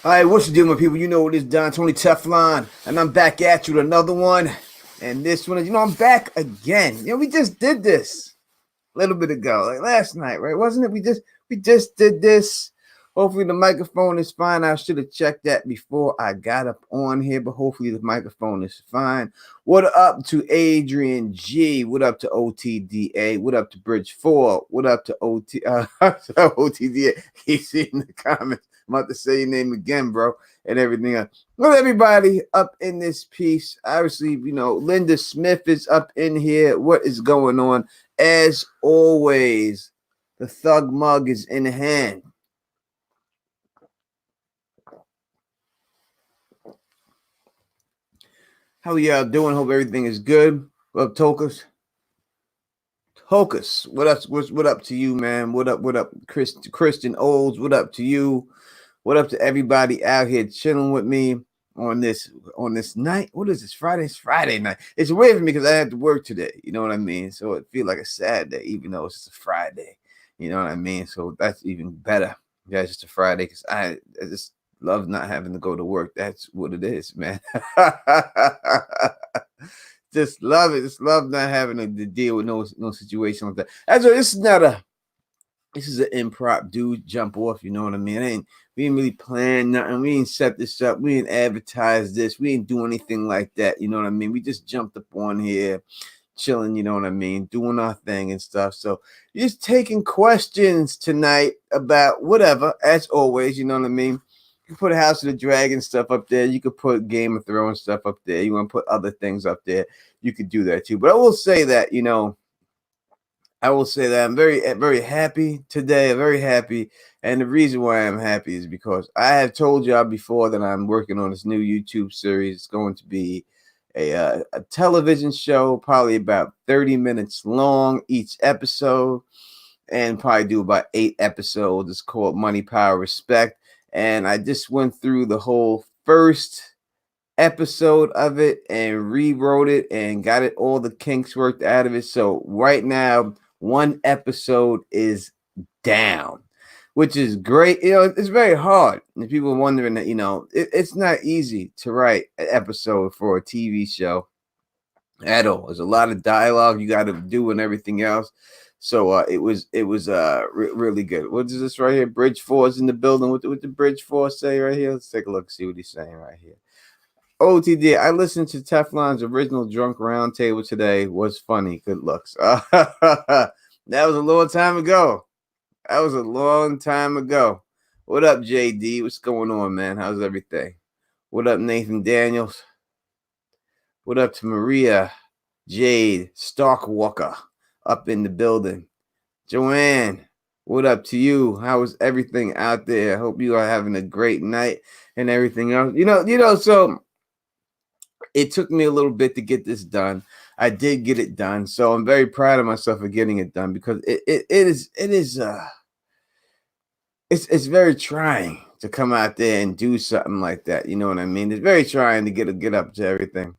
All right, what's the deal, my people? You know it is Don Tony Teflon, and I'm back at you with another one. And this one is, I'm back again. We just did this a little bit ago, like last night, right? Wasn't it? We just did this. Hopefully the microphone is fine. I should have checked that before I got up on here, but hopefully the microphone is fine. What up to Adrian G? What up to OTDA? What up to Bridge 4? What up to OTDA? He's in the comments. I'm about to say your name again, bro, and everything else. Well, everybody up in this piece. Obviously, Linda Smith is up in here. What is going on? As always, the thug mug is in hand. How y'all doing? Hope everything is good. What up, Tokus? Tokus, what up? What up to you, man? What up? What up, Christian Olds? What up to you? What up to everybody out here chilling with me on this night? What is this? Friday? It's Friday night. It's weird for me because I have to work today. You know what I mean? So it feels like a Saturday, even though it's just a Friday. You know what I mean? So that's even better. Yeah, it's just a Friday because I just love not having to go to work. That's what it is, man. Just love it. Just love not having to deal with no situation like that. As well, this is an improv dude jump off, you know what I mean? We didn't really plan nothing. We didn't set this up. We didn't advertise this. We didn't do anything like that, you know what I mean? We just jumped up on here, chilling, you know what I mean, doing our thing and stuff. So just taking questions tonight about whatever, as always, you know what I mean? You can put House of the Dragon stuff up there. You could put Game of Thrones stuff up there. You want to put other things up there, you could do that too. But I will say that, I'm very, very happy today. I'm very happy. And the reason why I'm happy is because I have told y'all before that I'm working on this new YouTube series. It's going to be a television show, probably about 30 minutes long each episode, and probably do about 8 episodes. It's called Money, Power, Respect. And I just went through the whole first episode of it and rewrote it and got it all the kinks worked out of it. So right now, one episode is down, which is great. It's very hard. And people are wondering that, it's not easy to write an episode for a TV show at all. There's a lot of dialogue you got to do and everything else. So it was really good. What is this right here? Bridge 4 is in the building. What the Bridge 4 say right here? Let's take a look, see what he's saying right here. OTD, I listened to Teflon's original Drunk Roundtable today. Was funny. Good looks. That was a long time ago. What up, JD? What's going on, man? How's everything? What up, Nathan Daniels? What up to Maria Jade Starkwalker up in the building? Joanne, what up to you? How is everything out there? I hope you are having a great night and everything else. So it took me a little bit to get this done. I did get it done, so I'm very proud of myself for getting it done because it's very trying to come out there and do something like that. You know what I mean? It's very trying to get up to everything.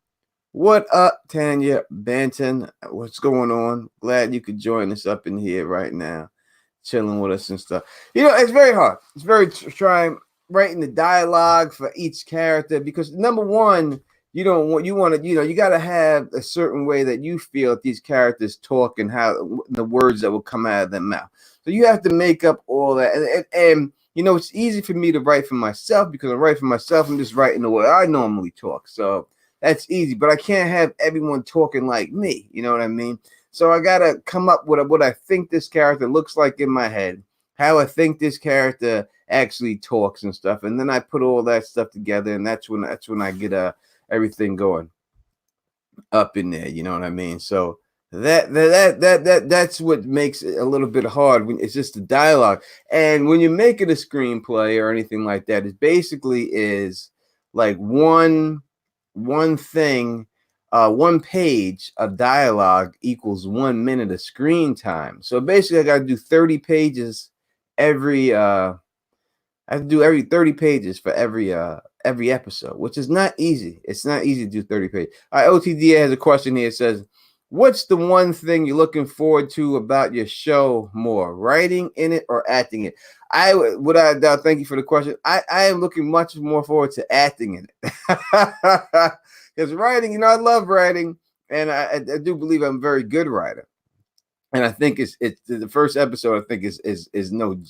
What up, Tanya Banton? What's going on? Glad you could join us up in here right now, chilling with us and stuff. It's very hard. It's very trying writing the dialogue for each character because number one, you got to have a certain way that you feel that these characters talk and how the words that will come out of their mouth. So you have to make up all that. And it's easy for me to write for myself because I write for myself. I'm just writing the way I normally talk. So that's easy. But I can't have everyone talking like me. You know what I mean? So I got to come up with what I think this character looks like in my head, how I think this character actually talks and stuff. And then I put all that stuff together. And that's when I get everything going up in there, you know what I mean? So that's what makes it a little bit hard. When it's just the dialogue, and when you're making a screenplay or anything like that, it basically is like one thing, one page of dialogue equals 1 minute of screen time. So basically, I got to do 30 pages every. I have to do every 30 pages for every episode, which is not easy. It's not easy to do 30 pages. OTDA has a question here. It says, What's the one thing you're looking forward to about your show more, writing in it or acting it? Without a doubt, thank you for the question. I am looking much more forward to acting in it. Because writing, I love writing, and I do believe I'm a very good writer. And I think it's the first episode. I think is no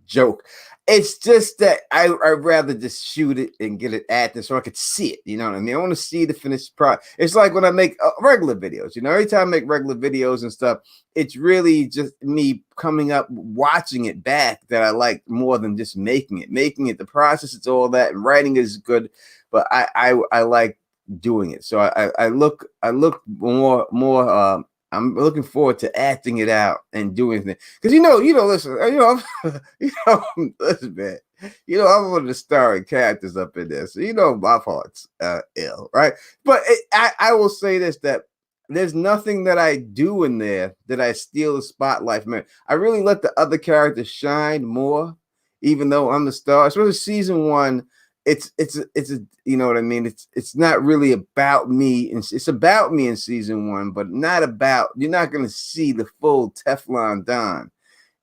joke. It's just that I'd rather just shoot it and get it acted so I could see it. You know what I mean? I want to see the finished product. It's like when I make regular videos. Every time I make regular videos and stuff, it's really just me coming up, watching it back that I like more than just making it. Making it, the process, it's all that, and writing is good, but I like doing it. So I look more. I'm looking forward to acting it out and doing things because listen, listen, man. I'm one of the starring characters up in there, so my heart's ill, right? But I will say this, that there's nothing that I do in there that I steal the spotlight from. I really let the other characters shine more, even though I'm the star. Especially season one, it's a, you know what I mean. It's not really about me. It's about me in season one, but not about. You're not going to see the full Teflon Don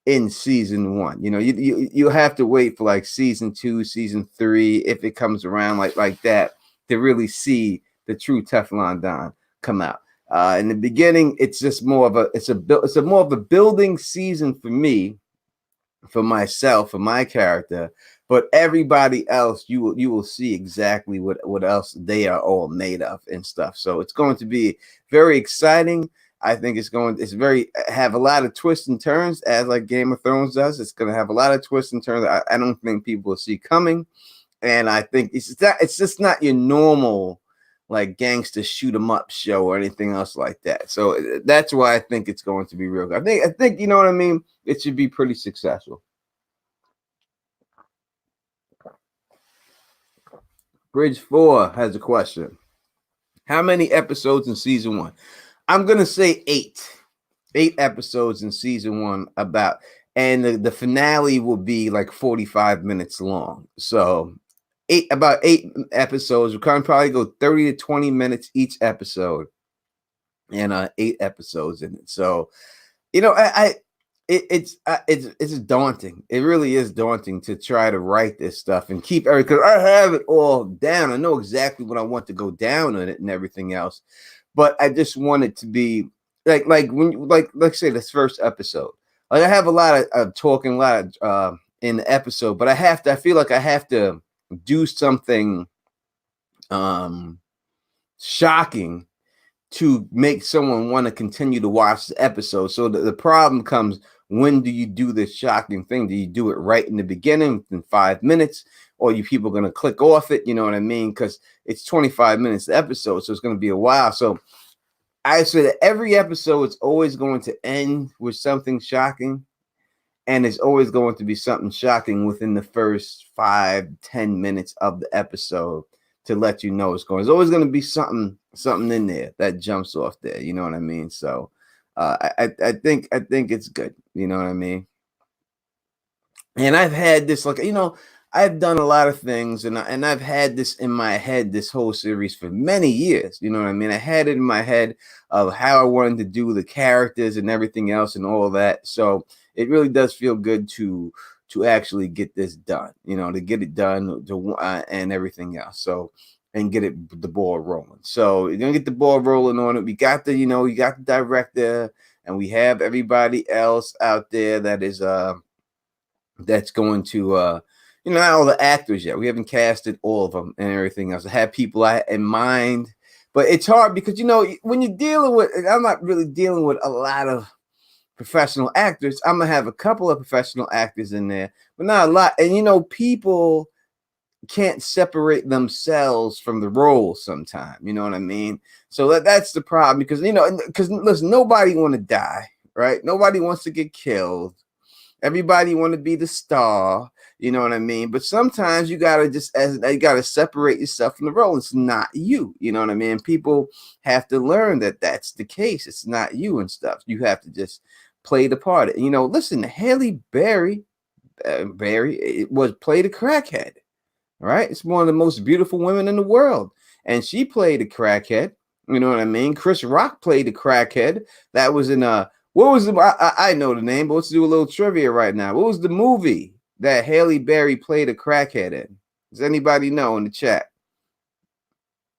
in season one. You have to wait for like season two, season three, if it comes around like that, to really see the true Teflon Don come out. In the beginning, it's just more of a more of a building season for me, for myself, for my character, but everybody else, you will see exactly what else they are all made of and stuff. So it's going to be very exciting. I think it's very have a lot of twists and turns, as like Game of Thrones does. It's going to have a lot of twists and turns I don't think people will see coming. And I think it's just not your normal like gangster shoot 'em up show or anything else like that. So that's why I think it's going to be real good. I think you know what I mean. It should be pretty successful. Bridge 4 has a question. How many episodes in season one? I'm gonna say eight. 8 episodes in season one, and the finale will be like 45 minutes long. So about 8 episodes. We can probably go 30 to 20 minutes each episode, and 8 episodes in it. So I it's daunting. It really is daunting to try to write this stuff and keep everything, because I have it all down. I know exactly what I want to go down on it and everything else, but I just want it to be like when like say this first episode. Like I have a lot of talking, a lot of in the episode, but I feel like I have to do something um shocking to make someone want to continue to watch the episode. So the problem comes, when do you do this shocking thing? Do you do it right in the beginning in 5 minutes, or you people going to click off it? You know what I mean? Because it's 25 minutes the episode, so it's going to be a while. So I say that every episode is always going to end with something shocking, and it's always going to be something shocking within the first 5-10 minutes of the episode to let you know what's going. There's always going to be something in there that jumps off there. You know what I mean? So I think it's good. You know what I mean? And I've had this I've done a lot of things, and I've had this in my head, this whole series, for many years. You know what I mean? I had it in my head of how I wanted to do the characters and everything else and all that. So it really does feel good to actually get this done. To get it done, and everything else. So, and get the ball rolling. So you're gonna get the ball rolling on it. We got you got the director, and we have everybody else out there that's going to not all the actors yet. We haven't casted all of them and everything else. I have people in mind, but it's hard because when you're dealing with, I'm not really dealing with a lot of professional actors. I'm gonna have a couple of professional actors in there, but not a lot. And people can't separate themselves from the role sometimes. You know what I mean? So that's the problem, because listen, nobody want to die, right? Nobody wants to get killed. Everybody want to be the star, you know what I mean? But sometimes you gotta separate yourself from the role. It's not you, you know what I mean? People have to learn that that's the case. It's not you and stuff. You have to just play the part. Listen, Haley Berry, it was played a crackhead, right? It's one of the most beautiful women in the world, and she played a crackhead. You know what I mean? Chris Rock played the crackhead. That was in what was the I know the name, but let's do a little trivia right now. What was the movie that Haley Berry played a crackhead in? Does anybody know in the chat?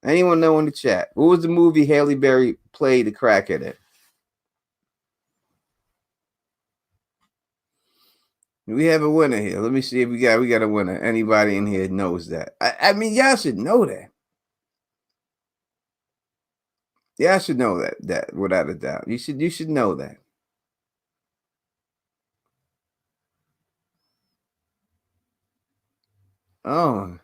Anyone know in the chat? What was the movie Haley Berry played the crackhead in? We have a winner here. Let me see if we got a winner. Anybody in here knows that? I mean, y'all should know that. Y'all should know that without a doubt. You should know that. Oh.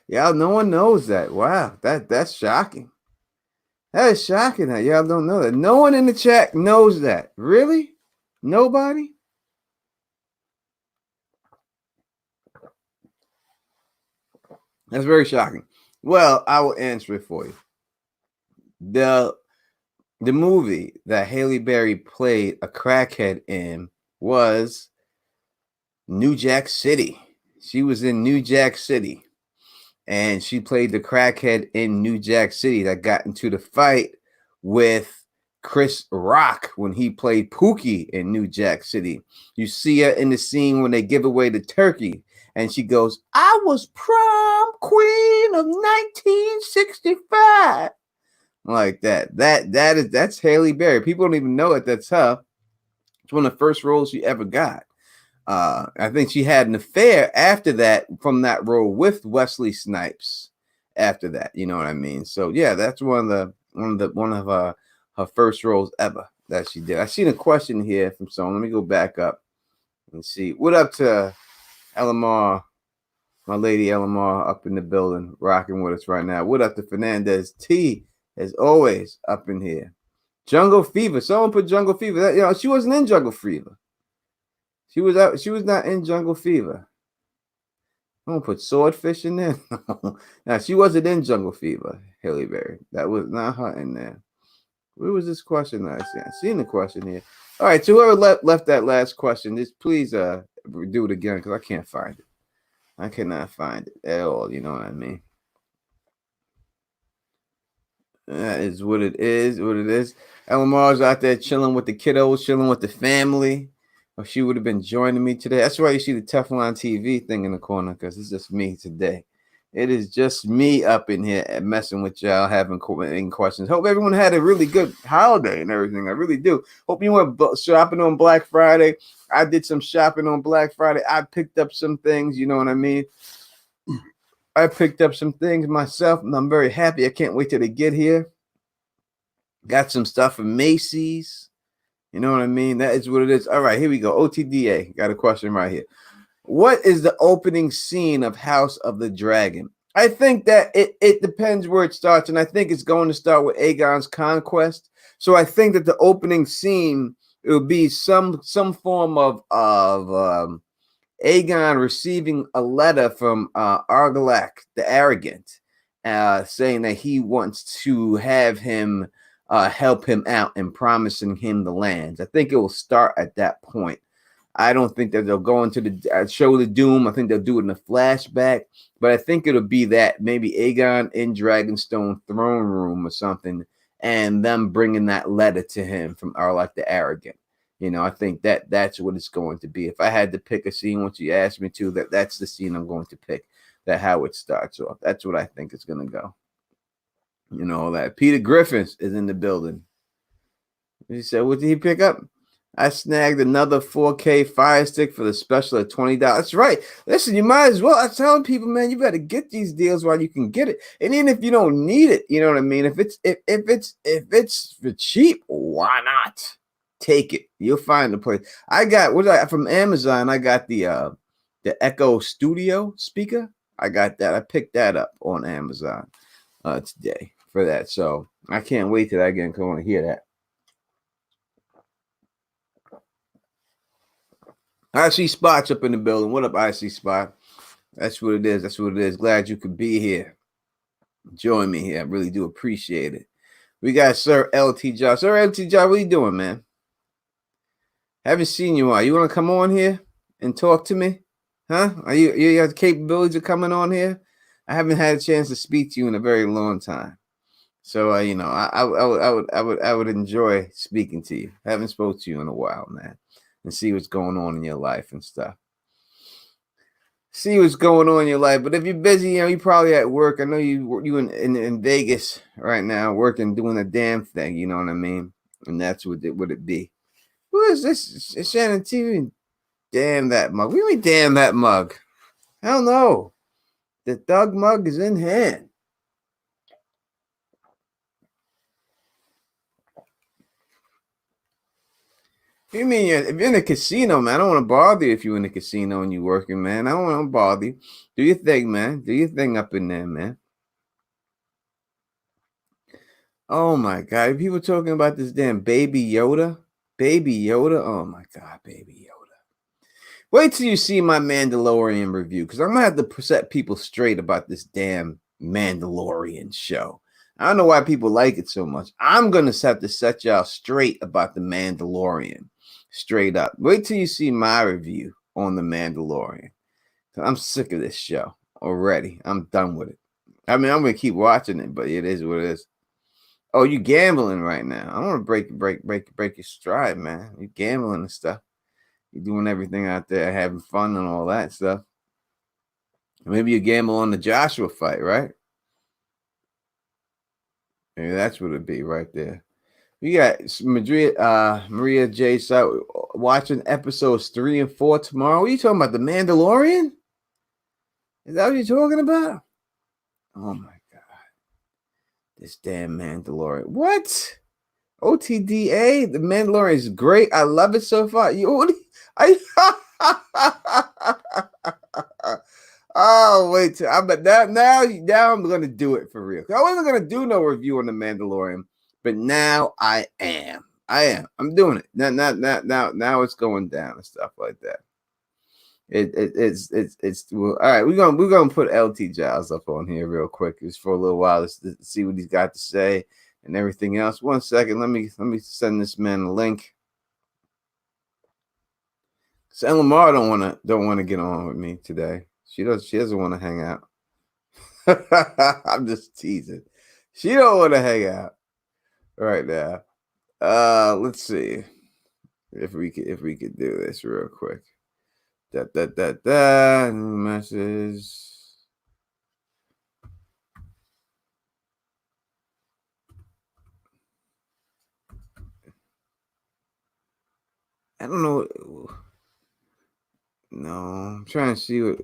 Y'all, no one knows that. Wow, that's shocking. That is shocking that y'all don't know that. No one in the chat knows that. Really? Nobody? That's very shocking. Well, I will answer it for you. The movie that Haley Berry played a crackhead in was New Jack City. She was in New Jack City, and she played the crackhead in New Jack City that got into the fight with Chris Rock when he played Pookie in New Jack City. You see her in the scene when they give away the turkey, and she goes, "I was prom queen of 1965." Like that. That's Haley Berry. People don't even know it. That's her. It's one of the first roles she ever got. I think she had an affair after that from that role with Wesley Snipes. After that, you know what I mean. So yeah, that's one of her first roles ever that she did. I seen a question here from someone. Let me go back up and see. What up to Elamar, my lady Elamar up in the building, rocking with us right now. What up to Fernandez T, as always, up in here. Jungle Fever. Someone put Jungle Fever. That, she wasn't in Jungle Fever. She was out. She was not in Jungle Fever. I'm gonna put Swordfish in there. Now she wasn't in Jungle Fever. Haley Berry. That was not her in there. Where was this question that I seen? I seen the question here. All right, so whoever left that last question, just please do it again because I can't find it. I cannot find it at all. You know what I mean? That is what it is. What it is. Elamar's out there chilling with the kiddos, chilling with the family. Or she would have been joining me today. That's why you see the Teflon TV thing in the corner, because it's just me today. It is just me up in here messing with y'all, having questions. Hope everyone had a really good holiday and everything. I really do. Hope you went shopping on Black Friday. I did some shopping on Black Friday. I picked up some things, you know what I mean? I picked up some things myself, and I'm very happy. I can't wait till they get here. Got some stuff from Macy's. You know what I mean? That is what it is. All right, here we go. OTDA. Got a question right here. What is the opening scene of House of the Dragon? I think that it depends where it starts, and I think it's going to start with Aegon's conquest. So I think that the opening scene, it will be some form of Aegon receiving a letter from Argilac the Arrogant, saying that he wants to have him help him out and promising him the lands. I think it will start at that point. I don't think that they'll go into the show the doom. I think they'll do it in a flashback, but I think it'll be that maybe Aegon in Dragonstone throne room or something, and them bringing that letter to him from Argilac the Arrogant. I think that's what it's going to be. If I had to pick a scene, once you asked me to, that's the scene I'm going to pick. That how it starts off. That's what I think is going to go. That Peter Griffins is in the building. He said, what did he pick up? I snagged another 4K Fire Stick for the special at $20. That's right. Listen, you might as well. I'm telling people, man, you better get these deals while you can get it. And even if you don't need it, you know what I mean? If it's for cheap, why not? Take it. You'll find the place. I got from Amazon. I got the Echo Studio speaker. I got that. I picked that up on Amazon today for that. So I can't wait till I again because I want to hear that. I see Spots up in the building. What up, I see Spot? That's what it is. That's what it is. Glad you could be here. Join me here. I really do appreciate it. We got Sir LT Josh. Sir LT Josh, what are you doing, man? Haven't seen you all. You want to come on here and talk to me? Huh? You have the capabilities of coming on here? I haven't had a chance to speak to you in a very long time. So I would enjoy speaking to you. I haven't spoke to you in a while, man, and see what's going on in your life and stuff. See what's going on in your life. But if you're busy, you probably at work. I know you in Vegas right now, working, doing a damn thing. You know what I mean? And that's what it would it be. Who is this? It's Shannon TV. Damn that mug. What do you mean, damn that mug? Hell no. The Thug mug is in hand. You mean if you're in a casino, man? I don't want to bother you if you're in a casino and you're working, man. I don't want to bother you. Do your thing, man. Do your thing up in there, man. Oh my God. People talking about this damn baby Yoda. Baby Yoda. Oh my God, baby Yoda. Wait till you see my Mandalorian review, because I'm gonna have to set people straight about this damn Mandalorian show. I don't know why people like it so much. I'm gonna have to set y'all straight about the Mandalorian. Straight up. Wait till you see my review on the Mandalorian. I'm sick of this show already. I'm done with it. I mean, I'm gonna keep watching it, but it is what it is. Oh, you gambling right now. I don't want to break your stride, man. You gambling and stuff. You're doing everything out there, having fun and all that stuff. Maybe you gamble on the Joshua fight, right? Maybe that's what it'd be right there. We got Maria J. Watching episodes 3 and 4 tomorrow. What are you talking about? The Mandalorian? Is that what you're talking about? Oh my God. This damn Mandalorian. What? OTDA? The Mandalorian is great. I love it so far. I Oh wait, but now I'm gonna do it for real. I wasn't gonna do no review on the Mandalorian, but now I am. I am. I'm doing it now. It's going down and stuff like that. It's well, all right. We're gonna put LT Giles up on here real quick just for a little while to see what he's got to say and everything else. 1 second. Let me send this man a link. So Lamar don't wanna get on with me today. She doesn't want to hang out. I'm just teasing. She don't want to hang out right now. Let's see if we could do this real quick. New message. I don't know. No, I'm trying to see what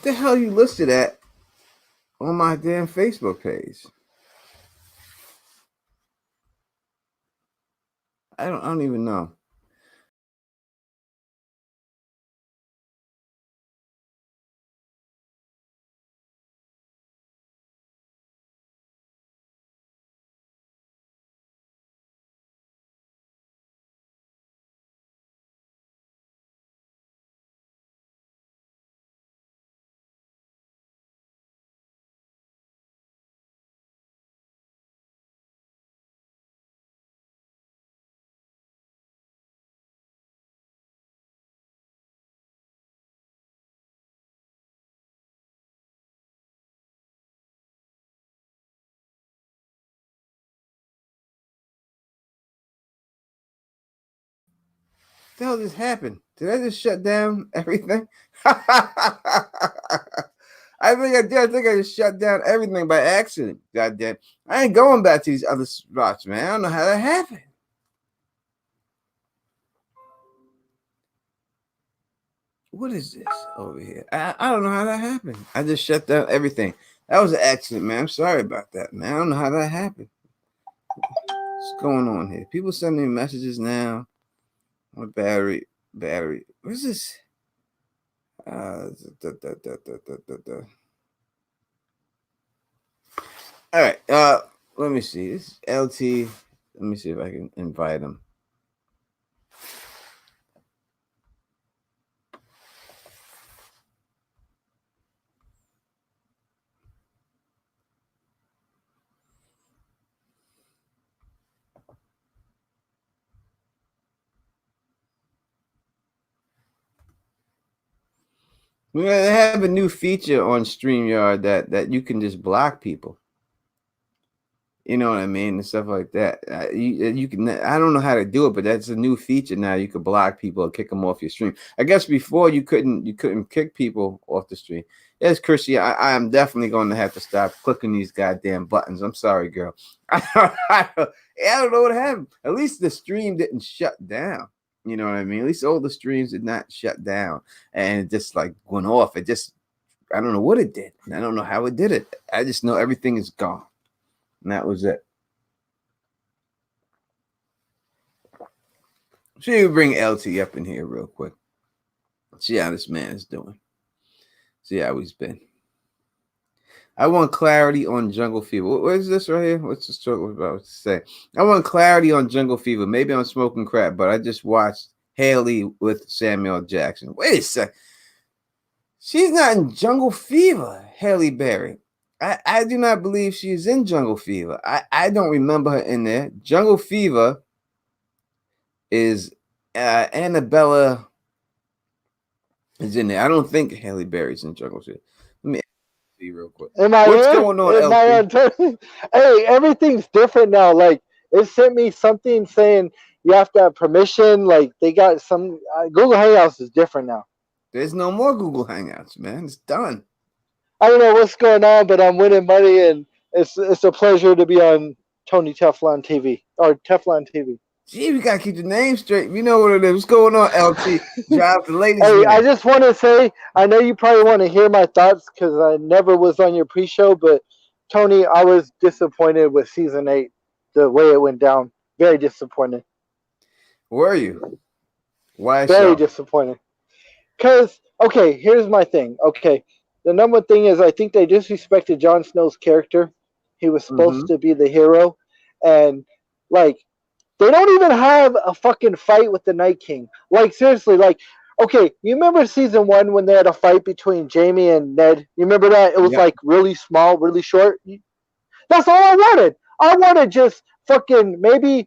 the hell you listed at on my damn Facebook page. I don't even know. What the hell just happened? Did I just shut down everything? I think I did. I think I just shut down everything by accident. God damn. I ain't going back to these other spots, man. I don't know how that happened. What is this over here? I don't know how that happened. I just shut down everything. That was an accident, man. I'm sorry about that, man. I don't know how that happened. What's going on here? People sending me messages now. What battery. What's this? Uh, da, da, da, da, da, da, da. All right. Let me see. This is LT. Let me see if I can invite him. Yeah, they have a new feature on StreamYard that you can just block people. You know what I mean, and stuff like that. You can. I don't know how to do it, but that's a new feature now. You could block people or kick them off your stream. I guess before you couldn't. You couldn't kick people off the stream. Yes, Chrissy, I am definitely going to have to stop clicking these goddamn buttons. I'm sorry, girl. I don't know what happened. At least the stream didn't shut down. You know what I mean? At least all the streams did not shut down and it just like went off. It just I don't know what it did. I don't know how it did it. I just know everything is gone. And that was it. So you bring LT up in here real quick. See how this man is doing. See how he's been. I want clarity on Jungle Fever. What is this right here? What's the story about to say? I want clarity on Jungle Fever. Maybe I'm smoking crap, but I just watched Haley with Samuel Jackson. Wait a sec. She's not in Jungle Fever, Haley Berry. I do not believe she's in Jungle Fever. I don't remember her in there. Jungle Fever is Annabella is in there. I don't think Haley Berry's in Jungle Fever. Let me see real quick. Am I What's in? going on, Am I LT? on? Hey, everything's different now. Like it sent me something saying you have to have permission. Like they got some Google Hangouts is different now. There's no more Google Hangouts, man. It's done. I don't know what's going on, but I'm winning money, and it's a pleasure to be on Tony Teflon TV or Teflon TV. Gee, we gotta keep the name straight. We know what it is. What's going on, LT? Drive the ladies' Hey, I man. just want to say, I know you probably want to hear my thoughts because I never was on your pre-show, but Tony, I was disappointed with season 8, the way it went down. Very disappointed. Where are you? Why Very so? disappointed. Because, okay, here's my thing. Okay, the number one thing is I think they disrespected Jon Snow's character. He was supposed Mm-hmm. to be the hero, and like they don't even have a fucking fight with the Night King. Like seriously, like okay, you remember season 1 when they had a fight between Jamie and Ned? You remember that? It was Yep. like really small, really short. That's all I wanted. I wanted just fucking maybe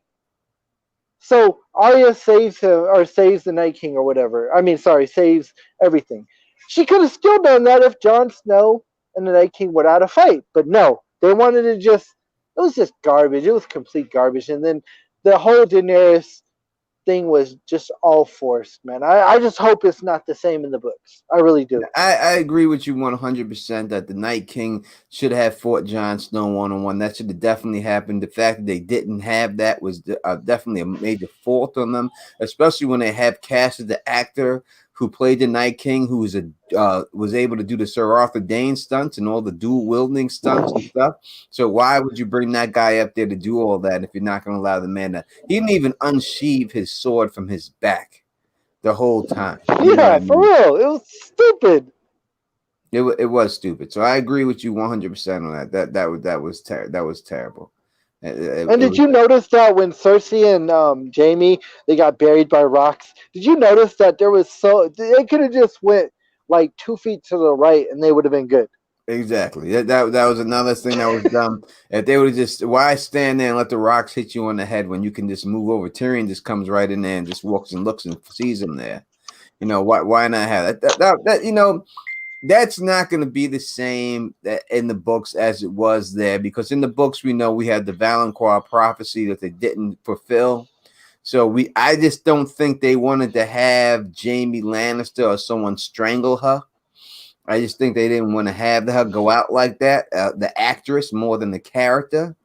so Arya saves him or saves the Night King or whatever. I mean, sorry, saves everything. She could have still done that if Jon Snow and the Night King were out of fight, but no, they wanted to just. It was just garbage. It was complete garbage, and then the whole Daenerys thing was just all forced, man. I just hope it's not the same in the books. I really do. I agree with you 100% that the Night King should have fought Jon Snow one on one. That should have definitely happened. The fact that they didn't have that was definitely a major fault on them, especially when they have casted the actor who played the Night King, who was able to do the Sir Arthur Dane stunts and all the dual wielding stunts and stuff. So why would you bring that guy up there to do all that if you're not going to allow the man to? He didn't even unsheath his sword from his back the whole time. You know what Yeah, I for mean? real. It was stupid. It was stupid. So I agree with you 100% on that. That was terrible. And It did was you notice that when Cersei and Jamie they got buried by rocks? Did you notice that there was so they could have just went like 2 feet to the right and they would have been good. exactly that was another thing that was dumb. If they would have just why stand there and let the rocks hit you on the head when you can just move over? Tyrion just comes right in there and just walks and looks and sees him there. You know why not have that? You know that's not going to be the same in the books as it was there because in the books we know we had the Valancourt prophecy that they didn't fulfill. So I just don't think they wanted to have Jamie Lannister or someone strangle her. I just think they didn't want to have her go out like that. The actress more than the character.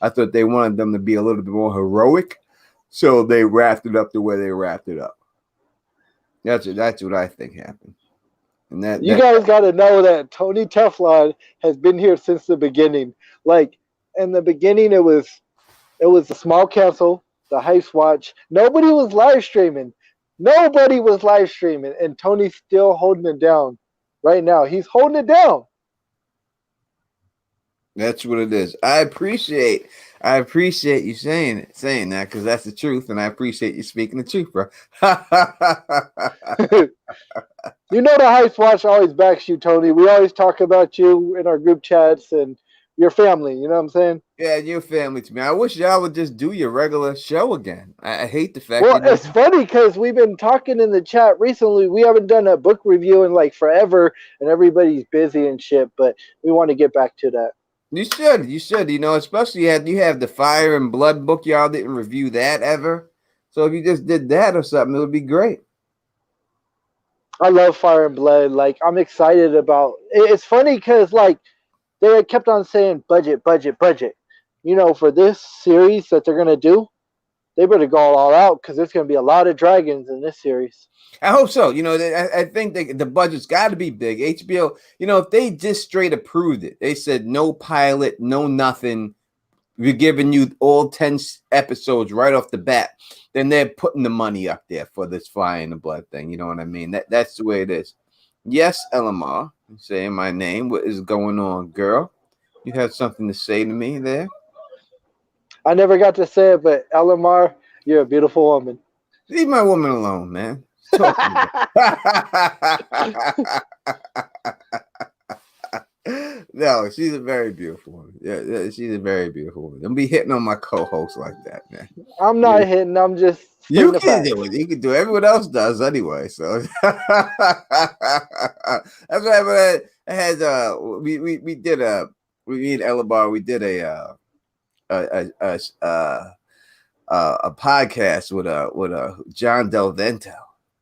I thought they wanted them to be a little bit more heroic, so they wrapped it up the way they wrapped it up. That's what I think happened, and You guys got to know that Tony Teflon has been here since the beginning. Like in the beginning, it was a small castle, the Heist Watch. Nobody was live streaming. Nobody was live streaming, and Tony's still holding it down. Right now, he's holding it down. that's what it is. I appreciate you saying that because that's the truth, and I appreciate you speaking the truth, bro. You know the Heist Watch always backs you, Tony. We always talk about you in our group chats, and your family. You know what I'm saying? Yeah, your family to me. I wish y'all would just do your regular show again. I hate the fact Well, that it's funny because we've been talking in the chat recently. We haven't done a book review in like forever, and everybody's busy and shit. But we want to get back to that. you should. You should. You know, especially you have the Fire and Blood book. Y'all didn't review that ever. So if you just did that or something, it would be great. I love Fire and Blood. Like I'm excited about. It's funny because like they kept on saying budget, budget, budget. You know, for this series that they're gonna do, they better go all out because there's gonna be a lot of dragons in this series. I hope so. You know, I think the budget's got to be big. HBO, you know, if they just straight approved it, they said no pilot, no nothing. We're giving you all 10 episodes right off the bat. Then they're putting the money up there for this Fire and the Blood thing. You know what I mean? That's the way it is. Yes, Elamar, saying my name. What is going on, girl? You have something to say to me there? I never got to say it, but Elamar, you're a beautiful woman. Leave my woman alone, man. She's talking about. No, she's a very beautiful woman. Yeah, she's a very beautiful woman. Don't be hitting on my co-host like that, man. I'm You, not hitting. I'm just you stating the can do facts. it. You can do it. Everyone else does anyway. So that's why I had we did me and Elabar, we did a a, a a podcast with a John Del Vento.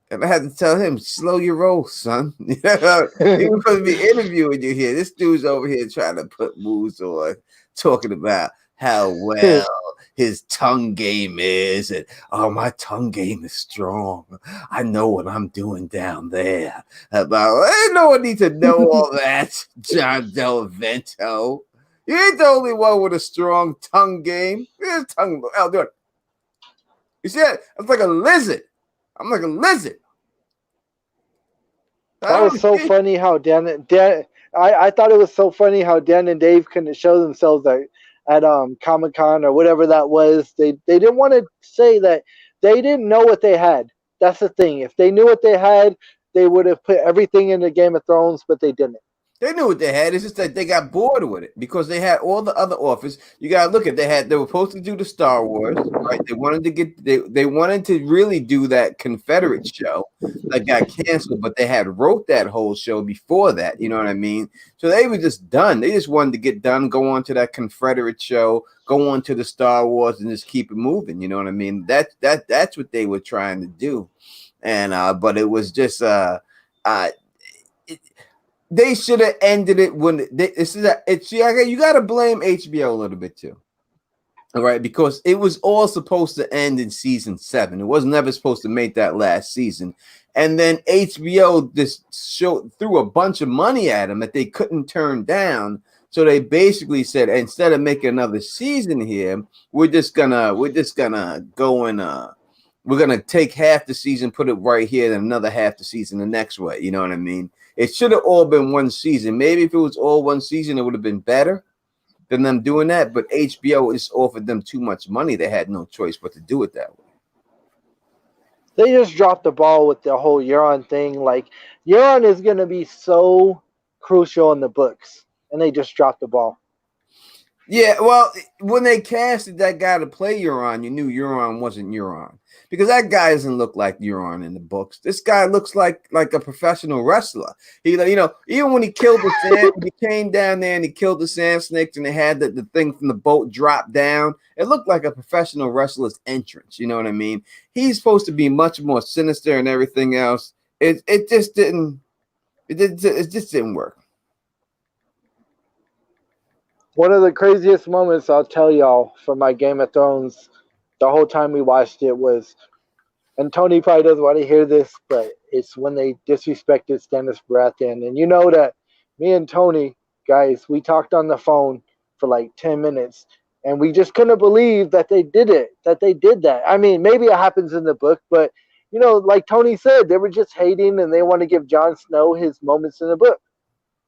And I had to tell him, slow your roll, son. You know, he was supposed to be interviewing you here. This dude's over here trying to put moves on, talking about how well his tongue game is. And, oh, my tongue game is strong. I know what I'm doing down there. About, no one needs to know all that, John Del Vento. You ain't the only one with a strong tongue game. His tongue, I'll do it. You see that? I'm like a lizard. I'm like a lizard. I That was don't so see. funny how I thought it was so funny how Dan and Dave couldn't show themselves at Comic Con or whatever that was. They didn't want to say that they didn't know what they had. That's the thing. If they knew what they had, they would have put everything into Game of Thrones, but they didn't. They knew what they had. It's just that they got bored with it because they had all the other offers. You gotta look at they were supposed to do the Star Wars, right? They wanted to get they wanted to really do that Confederate show that got canceled, but they had wrote that whole show before that. You know what I mean? So they were just done. They just wanted to get done, go on to that Confederate show, go on to the Star Wars, and just keep it moving. You know what I mean? That's what they were trying to do, and but it was just uh they should have ended it when you got to blame HBO a little bit too. All right, because it was all supposed to end in season 7. It was never supposed to make that last season. And then HBO just threw a bunch of money at them that they couldn't turn down. So they basically said, instead of making another season here, we're just gonna go and we're gonna take half the season, put it right here, and another half the season the next way. You know what I mean? It should have all been one season. Maybe if it was all one season, it would have been better than them doing that. But HBO just offered them too much money. They had no choice but to do it that way. They just dropped the ball with the whole Euron thing. Like Euron is going to be so crucial in the books, and they just dropped the ball. Yeah, well, when they casted that guy to play Euron, you knew Euron wasn't Euron because that guy doesn't look like Euron in the books. This guy looks like a professional wrestler. He, even when he killed the sand, he came down there and he killed the sand snakes, and they had the thing from the boat drop down. It looked like a professional wrestler's entrance. You know what I mean? He's supposed to be much more sinister and everything else. It just didn't. It just didn't work. One of the craziest moments I'll tell y'all from my Game of Thrones, the whole time we watched it was, and Tony probably doesn't want to hear this, but it's when they disrespected Stannis Baratheon. And you know that me and Tony, guys, we talked on the phone for like 10 minutes, and we just couldn't believe that they did it, that they did that. I mean, maybe it happens in the book, but, like Tony said, they were just hating and they want to give Jon Snow his moments in the book.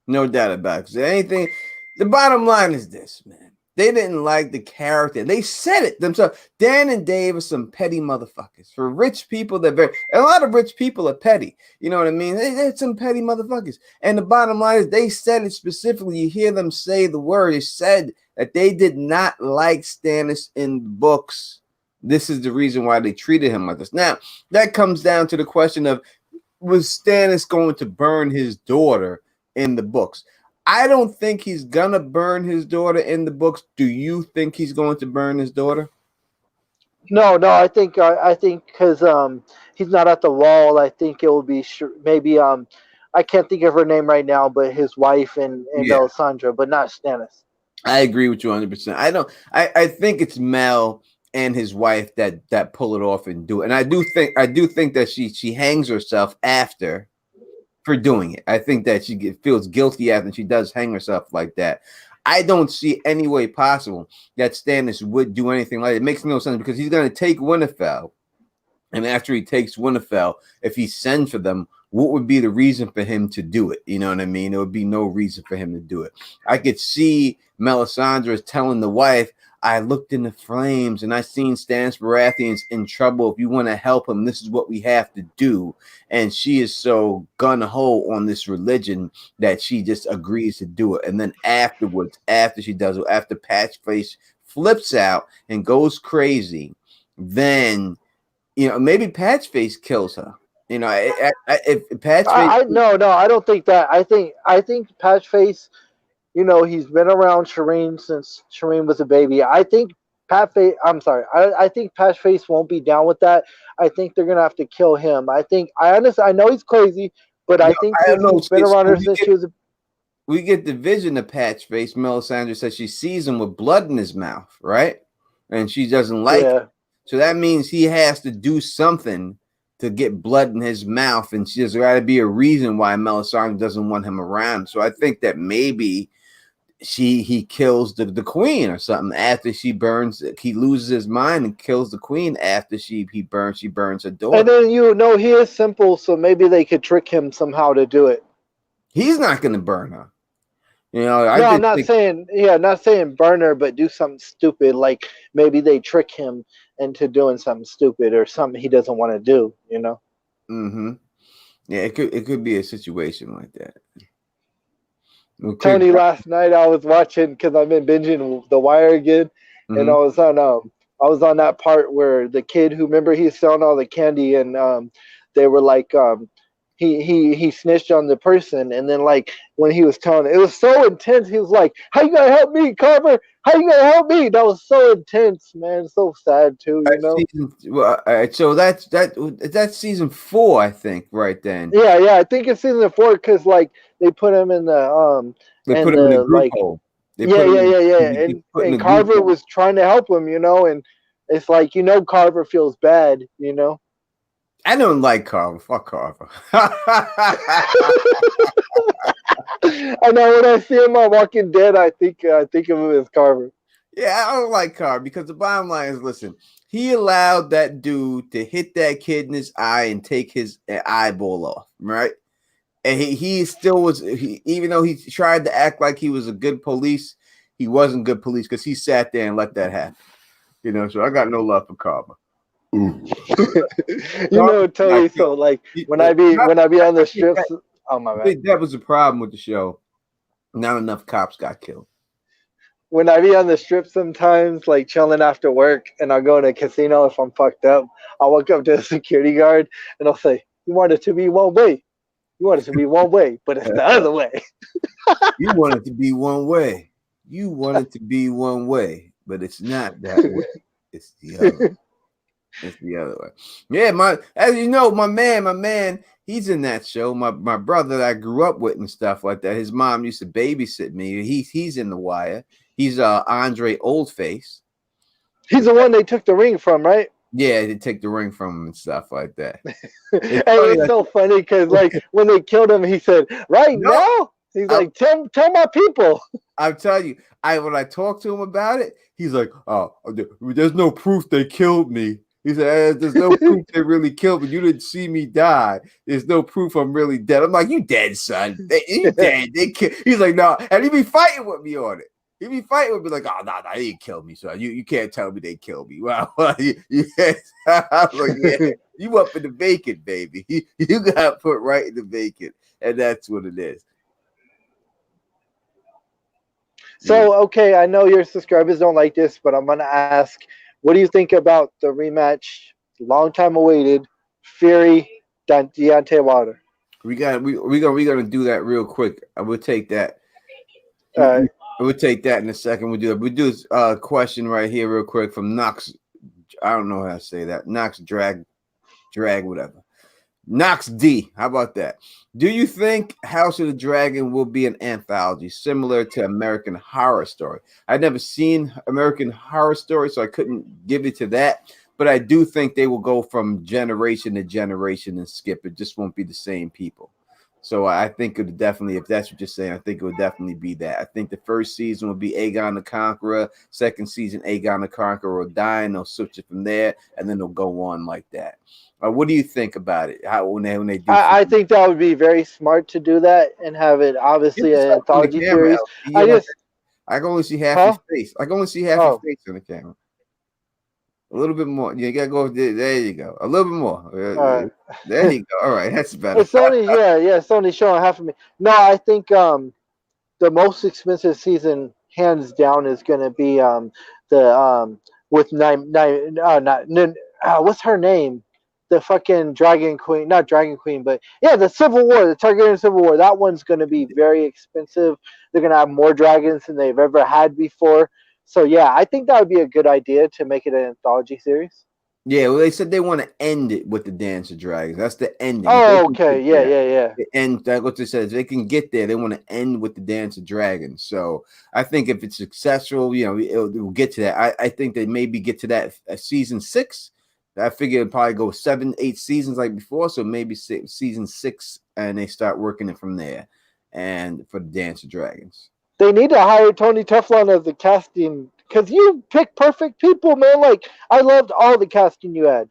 No doubt about it. 'Cause anything. The bottom line is this, man. They didn't like the character. They said it themselves. Dan and Dave are some petty motherfuckers. For rich people, they're very. A lot of rich people are petty. You know what I mean? They're some petty motherfuckers. And the bottom line is, they said it specifically. You hear them say the word. They said that they did not like Stannis in the books. This is the reason why they treated him like this. Now, that comes down to the question of, was Stannis going to burn his daughter in the books? I don't think he's gonna burn his daughter in the books. Do you think he's going to burn his daughter? No, no, I think because he's not at the wall. I think it will be maybe I can't think of her name right now, but his wife and Yeah, Melisandre, but not Stannis. I agree with you 100%. I don't. I think it's Mel and his wife that pull it off and do it. And I do think that she hangs herself after for doing it. I think that she feels guilty after she does hang herself like that. I don't see any way possible that Stannis would do anything like it. It makes no sense because he's going to take Winterfell, and after he takes Winterfell, if he sends for them, what would be the reason for him to do it? You know what I mean? There would be no reason for him to do it. I could see Melisandre telling the wife, I looked in the flames and I seen Stannis Baratheon's in trouble. If you want to help him, this is what we have to do. And she is so gun-ho on this religion that she just agrees to do it. And then afterwards, after she does it, after Patchface flips out and goes crazy, then maybe Patchface kills her. If Patchface, No, I don't think that. I think Patchface, he's been around Shireen since Shireen was a baby. I think I'm sorry. I think Patchface won't be down with that. I think they're gonna have to kill him. I know he's crazy, but no, I think I don't since know. he's been around her since she was a We get the vision of Patchface. Melisandre says she sees him with blood in his mouth, right? And she doesn't like it. yeah. So that means he has to do something to get blood in his mouth, and there's got to be a reason why Melisandre doesn't want him around. So I think that maybe he kills the queen or something after she burns. He loses his mind and kills the queen after she burns her And daughter. then he is simple, so maybe they could trick him somehow to do it. He's not going to burn her. I No, I'm just not think. saying not saying burner, but do something stupid. Like maybe they trick him into doing something stupid or something he doesn't want to do. Mm-hmm. Yeah, it could be a situation like that. It could. Tony, last night I was watching because I've been binging The Wire again, and Mm-hmm. I was on that part where the kid who remember he's selling all the candy and they were like he snitched on the person, and then like when he was telling it was so intense, he was like, "How you gonna help me, Carver? How you gonna help me?" That was so intense, man. So sad too, All right, so that's season 4, I think, right then. Yeah, yeah. I think it's season 4 because like they put him in the They put and him in the the group like hole. They yeah, put him yeah, in. yeah, yeah. He gets put in And the group Carver hole. was trying to help him, and it's like Carver feels bad. I don't like Carver. Fuck Carver. I know when I see him on Walking Dead, I think of him as Carver. Yeah, I don't like Carver because the bottom line is, listen, he allowed that dude to hit that kid in his eye and take his eyeball off, right? And he still was, even though he tried to act like he was a good police, he wasn't good police because he sat there and let that happen. So I got no love for Carver. Carver's not Tony. So killed. like He- when uh, I be on the I think strips, oh my I bad. think that was the problem with the show. Not enough cops got killed. When I be on the strip sometimes, like chilling after work, and I'll go in a casino if I'm fucked up, I'll walk up to a security guard and I'll say, "You want it to be one way. You want it to be one way, but it's the other way." You want it to be one way. You want it to be one way, but it's not that way. It's the other. It's the other way. Yeah, as you know, my man, he's in that show. My brother that I grew up with and stuff like that. His mom used to babysit me. He's in The Wire. He's Andre Oldface. He's the one they took the ring from, right? Yeah, they take the ring from him and stuff like that. And It's it funny was that so funny because like when they killed him, he said, "Right no, now," he's I'm, like, "Tell my people." I'm telling you, when I talked to him about it, he's like, "Oh, there's no proof they killed me." He said, "There's no proof they really killed me. You didn't see me die. There's no proof I'm really dead." I'm like, "You dead, son? You dead?" He's like, "No," and he be fighting with me on it. He'd be fighting would be like, oh no, no, they didn't kill me, so you can't tell me they killed me. Well, you can't. I was like, yeah, you up in the vacant, baby. You got put right in the vacant, and that's what it is. Yeah. So, okay, I know your subscribers don't like this, but I'm gonna ask, what do you think about the rematch, long time awaited, Fury Deontay Wilder? We gonna do that real quick. I will take that. Uh, We'll take that in a second. We'll do it. We do a question right here real quick from Knox. I don't know how to say that. Knox drag whatever. Knox D. How about that? Do you think House of the Dragon will be an anthology similar to American Horror Story? I've never seen American Horror Story, so I couldn't give it to that. But I do think they will go from generation to generation and skip. It just won't be the same people. So I think it would definitely, if that's what you're saying, I think it would definitely be that. I think the first season will be Aegon the Conqueror. Second season, Aegon the Conqueror will die, and they'll switch it from there, and then they'll go on like that. What do you think about it? How when they do? I think that would be very smart to do that and have it Get obviously this an up on the anthology camera, series. LP. I just, I can only see half your huh? face. I can only see half your Oh, face on the camera. A little bit more. You gotta go. There you go. A little bit more. all There right. you go. All right, that's better. It's only yeah, it's only showing half of me. No, I think the most expensive season, hands down, is going to be the with not what's her name, the fucking Dragon Queen, not Dragon Queen, but yeah, the Civil War, the Targaryen Civil War. That one's going to be very expensive. They're going to have more dragons than they've ever had before. So yeah, I think that would be a good idea to make it an anthology series. Yeah, well, they said they want to end it with the Dance of Dragons. That's the ending. If they Oh, can okay, get yeah, there, yeah, yeah. and that's what they said. If they can get there, they want to end with the Dance of Dragons. So I think if it's successful, it'll get to that. I think they maybe get to that season 6. I figure it'll probably go 7, 8 seasons like before. So maybe season 6, and they start working it from there. And for the Dance of Dragons. They need to hire Tony Teflon as the casting because you pick perfect people, man. Like I loved all the casting you had.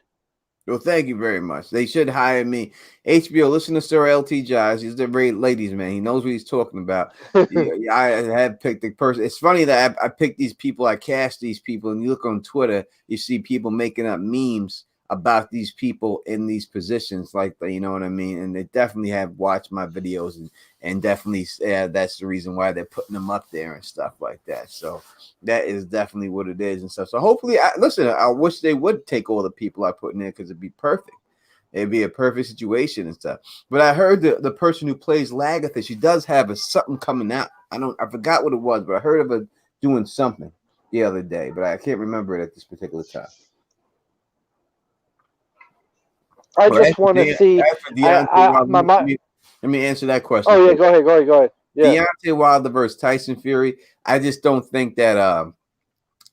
Well, thank you very much. They should hire me. HBO, listen to Sir LT Giles. He's the great ladies man. He knows what he's talking about. Yeah, I have picked the person. It's funny that I picked these people. I cast these people, and you look on Twitter, you see people making up memes about these people in these positions, like you know what I mean. And they definitely have watched my videos, and definitely that's the reason why they're putting them up there and stuff like that. So that is definitely what it is and stuff. So hopefully, I wish they would take all the people I put in there because it'd be perfect. It'd be a perfect situation and stuff. But I heard the person who plays Lagatha, she does have something coming out. I forgot what it was, but I heard of her doing something the other day, but I can't remember it at this particular time. I But just want to see. as for Deontay Wilder, My. let me answer that question Oh yeah, first. go ahead, go ahead, go ahead. Yeah, Deontay Wilder versus Tyson Fury. I just don't think that.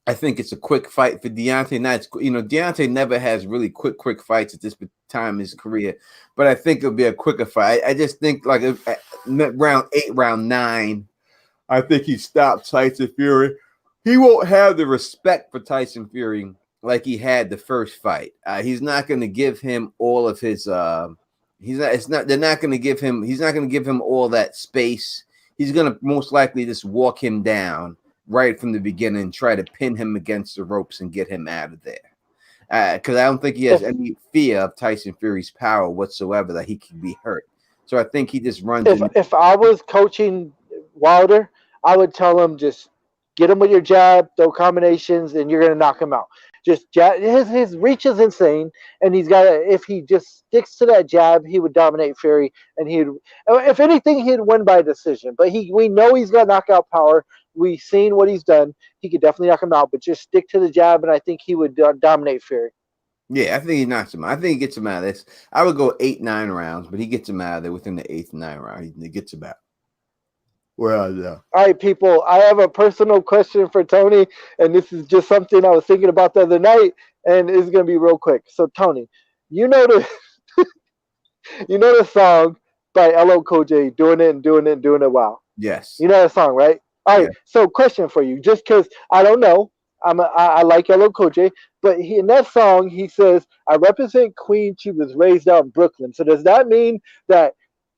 I think it's a quick fight for Deontay. Not Deontay never has really quick fights at this time in his career, but I think it'll be a quicker fight. I just think like round 8, round 9, I think he stopped Tyson Fury. He won't have the respect for Tyson Fury like he had the first fight. He's not going to give him all of his. He's not. It's not. They're not going to give him. He's not going to give him all that space. He's going to most likely just walk him down right from the beginning and try to pin him against the ropes and get him out of there. Because I don't think he has if any fear of Tyson Fury's power whatsoever that he could be hurt. So I think he just runs if in. if I was coaching Wilder, I would tell him just get him with your jab, throw combinations, and you're gonna knock him out. Just jab. His reach is insane, and he's got. If he just sticks to that jab, he would dominate Fury, and he'd. If anything, he'd win by decision. But we know he's got knockout power. We've seen what he's done. He could definitely knock him out, but just stick to the jab, and I think he would dominate Fury. Yeah, I think he knocks him out. I think he gets him out of this. I would go 8, 9 rounds, but he gets him out of there within the 8th, 9th round. He gets him out. Well, yeah. All right, people. I have a personal question for Tony, and this is just something I was thinking about the other night, and it's gonna be real quick. So, Tony, you know the you know the song by LL Cool J, "Doing It and Doing It and Doing It Wow." Yes. You know that song, right? All Yeah. right. So, question for you, just because I don't know, I like LL Cool J, but in that song he says, "I represent Queens. She was raised out in Brooklyn." So, does that mean that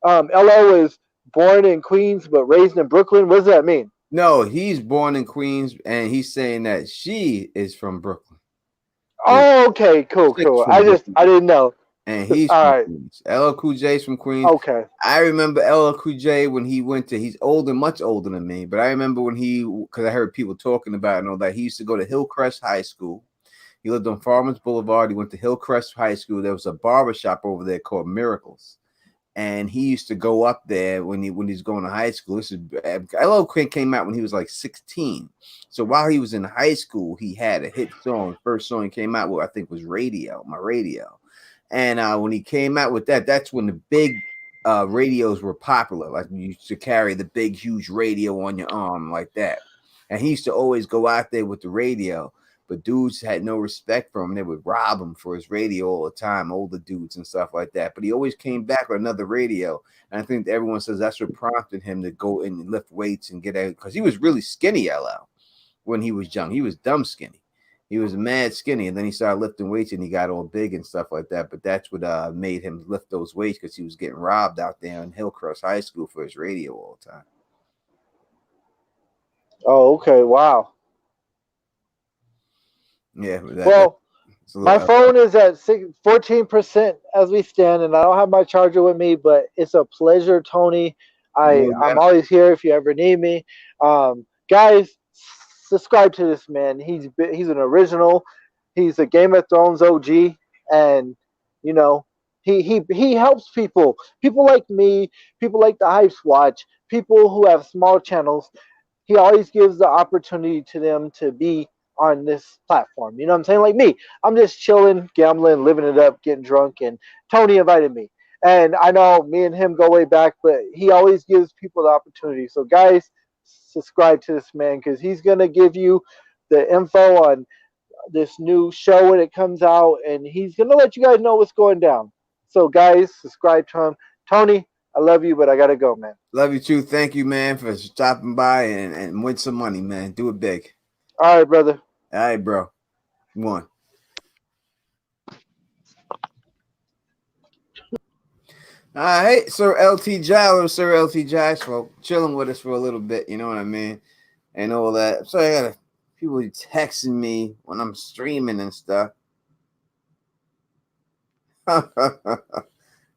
LL is born in Queens but raised in Brooklyn? What does that mean? No, he's born in Queens, and he's saying that she is from Brooklyn. The Oh, okay, cool, chick's cool. from I Brooklyn, didn't know. and he's All from right, Queens. LL Cool J's from Queens. okay. I remember LL Cool J when he went to. He's older, much older than me, but I remember when because I heard people talking about it and all that. He used to go to Hillcrest High School. He lived on Farmers Boulevard. He went to Hillcrest High School. There was a barber shop over there called Miracles, and he used to go up there when he's going to high school. This is LL Cool came out when he was like 16. So while he was in high school, he had a hit song. First song he came out with, I think, was Radio, My Radio. And when he came out with that, that's when the big radios were popular. Like you used to carry the big, huge radio on your arm like that. And he used to always go out there with the radio, but dudes had no respect for him. They would rob him for his radio all the time, older dudes and stuff like that. But he always came back with another radio. And I think everyone says that's what prompted him to go and lift weights and get out, because he was really skinny, LL, when he was young. He was dumb skinny. He was mad skinny, and then he started lifting weights and he got all big and stuff like that. But that's what made him lift those weights, because he was getting robbed out there in Hillcrest High School for his radio all the time. Oh, okay. Wow. Yeah, but Well, that's a my little. phone is at 14% as we stand, and I don't have my charger with me. But it's a pleasure, Tony. I'm always here if you ever need me. Guys, subscribe to this man. He's an original. He's a Game of Thrones OG, and you know he helps people. People like me, people like the Hypes Watch, people who have small channels. He always gives the opportunity to them to be on this platform. You know what I'm saying? Like me, I'm just chilling, gambling, living it up, getting drunk, and Tony invited me. And I know me and him go way back, but he always gives people the opportunity. So, guys, subscribe to this man because he's going to give you the info on this new show when it comes out, and he's going to let you guys know what's going down. So, guys, subscribe to him. Tony, I love you, but I got to go, man. Love you too. Thank you, man, for stopping by and win some money, man. Do it big. All right, brother. All right, bro. One. Hey, Sir LT Giles, Sir LT Giles, for chilling with us for a little bit. You know what I mean? And all that. So I got people texting me when I'm streaming and stuff.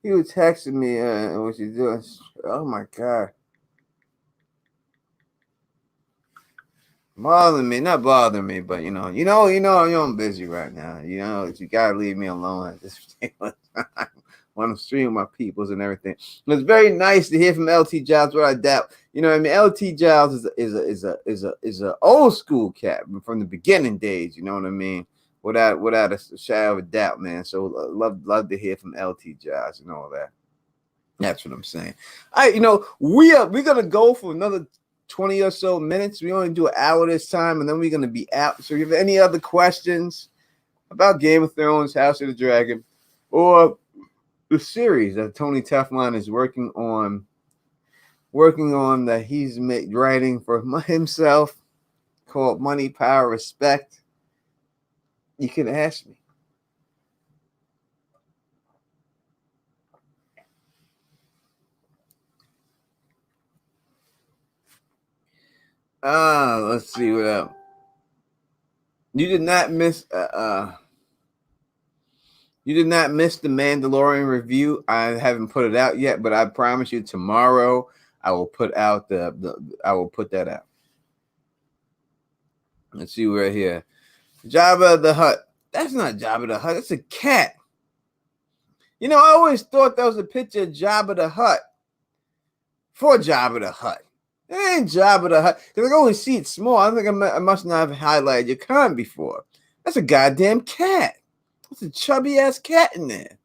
He was texting me, what you doing? Oh my God. Bothering me, not bothering me, but I'm busy right now. You gotta leave me alone at this particular time when I'm streaming my peoples and everything. And it's very nice to hear from LT Giles, but I doubt, you know what I mean. LT Giles is a old school cat from the beginning days. You know what I mean, without a shadow of a doubt, man. So love to hear from LT Giles and all that. That's what I'm saying. We're gonna go for another 20 or so minutes. We only do an hour this time, and then we're gonna be out. So if you have any other questions about Game of Thrones, House of the Dragon, or the series that Tony Teflon is working on that he's writing for himself, called Money, Power, Respect, you can ask me. Let's see what else. You did not miss You did not miss the Mandalorian review. I haven't put it out yet, but I promise you tomorrow I will put out I will put that out. Let's see right here. Jabba the Hutt. That's not Jabba the Hutt. That's a cat. I always thought that was a picture of Jabba the Hutt for Jabba the Hutt. It ain't Jabba the Hutt. Because I can only see it small. I think I must not have highlighted your comment before. That's a goddamn cat. That's a chubby ass cat in there.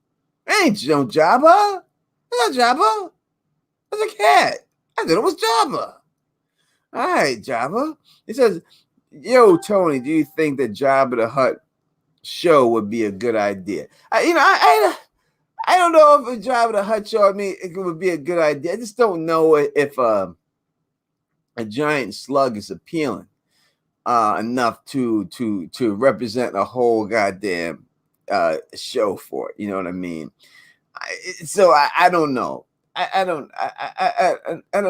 That ain't no Jabba. That's not Jabba. That's a cat. I thought it was Jabba. All right, Jabba. It says, "Yo, Tony, do you think that Jabba the Hutt show would be a good idea?" I don't know if a Jabba the Hutt show, it would be a good idea. I just don't know if a giant slug is appealing enough to represent a whole goddamn show for it. You know what I mean? So I don't know. I don't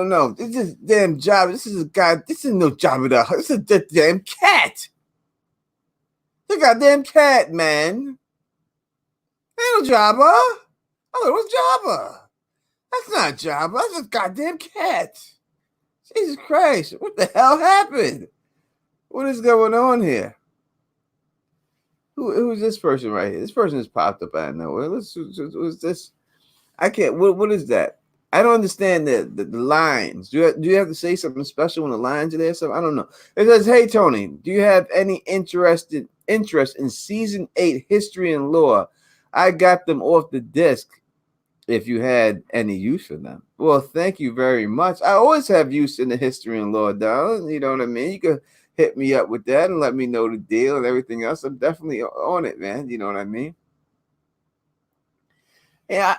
know. This is damn job. This is a guy. This is no job at all. This is a damn cat. The goddamn cat, man. Ain't no Jabba. Oh, it was Jabba. That's not Jabba. That's a goddamn cat. Jesus Christ. What the hell happened? What is going on here? Who's this person right here? This person just popped up out of nowhere. Who's this? I can't. What is that? I don't understand the lines. Do you have to say something special when the lines are there? So I don't know. It says, "Hey Tony, do you have any interest in season 8 history and lore? I got them off the disc. If you had any use for them." Well, thank you very much. I always have use in the history and lore, darling. You know what I mean? You can hit me up with that and let me know the deal and everything else. I'm definitely on it, man. You know what I mean? Yeah,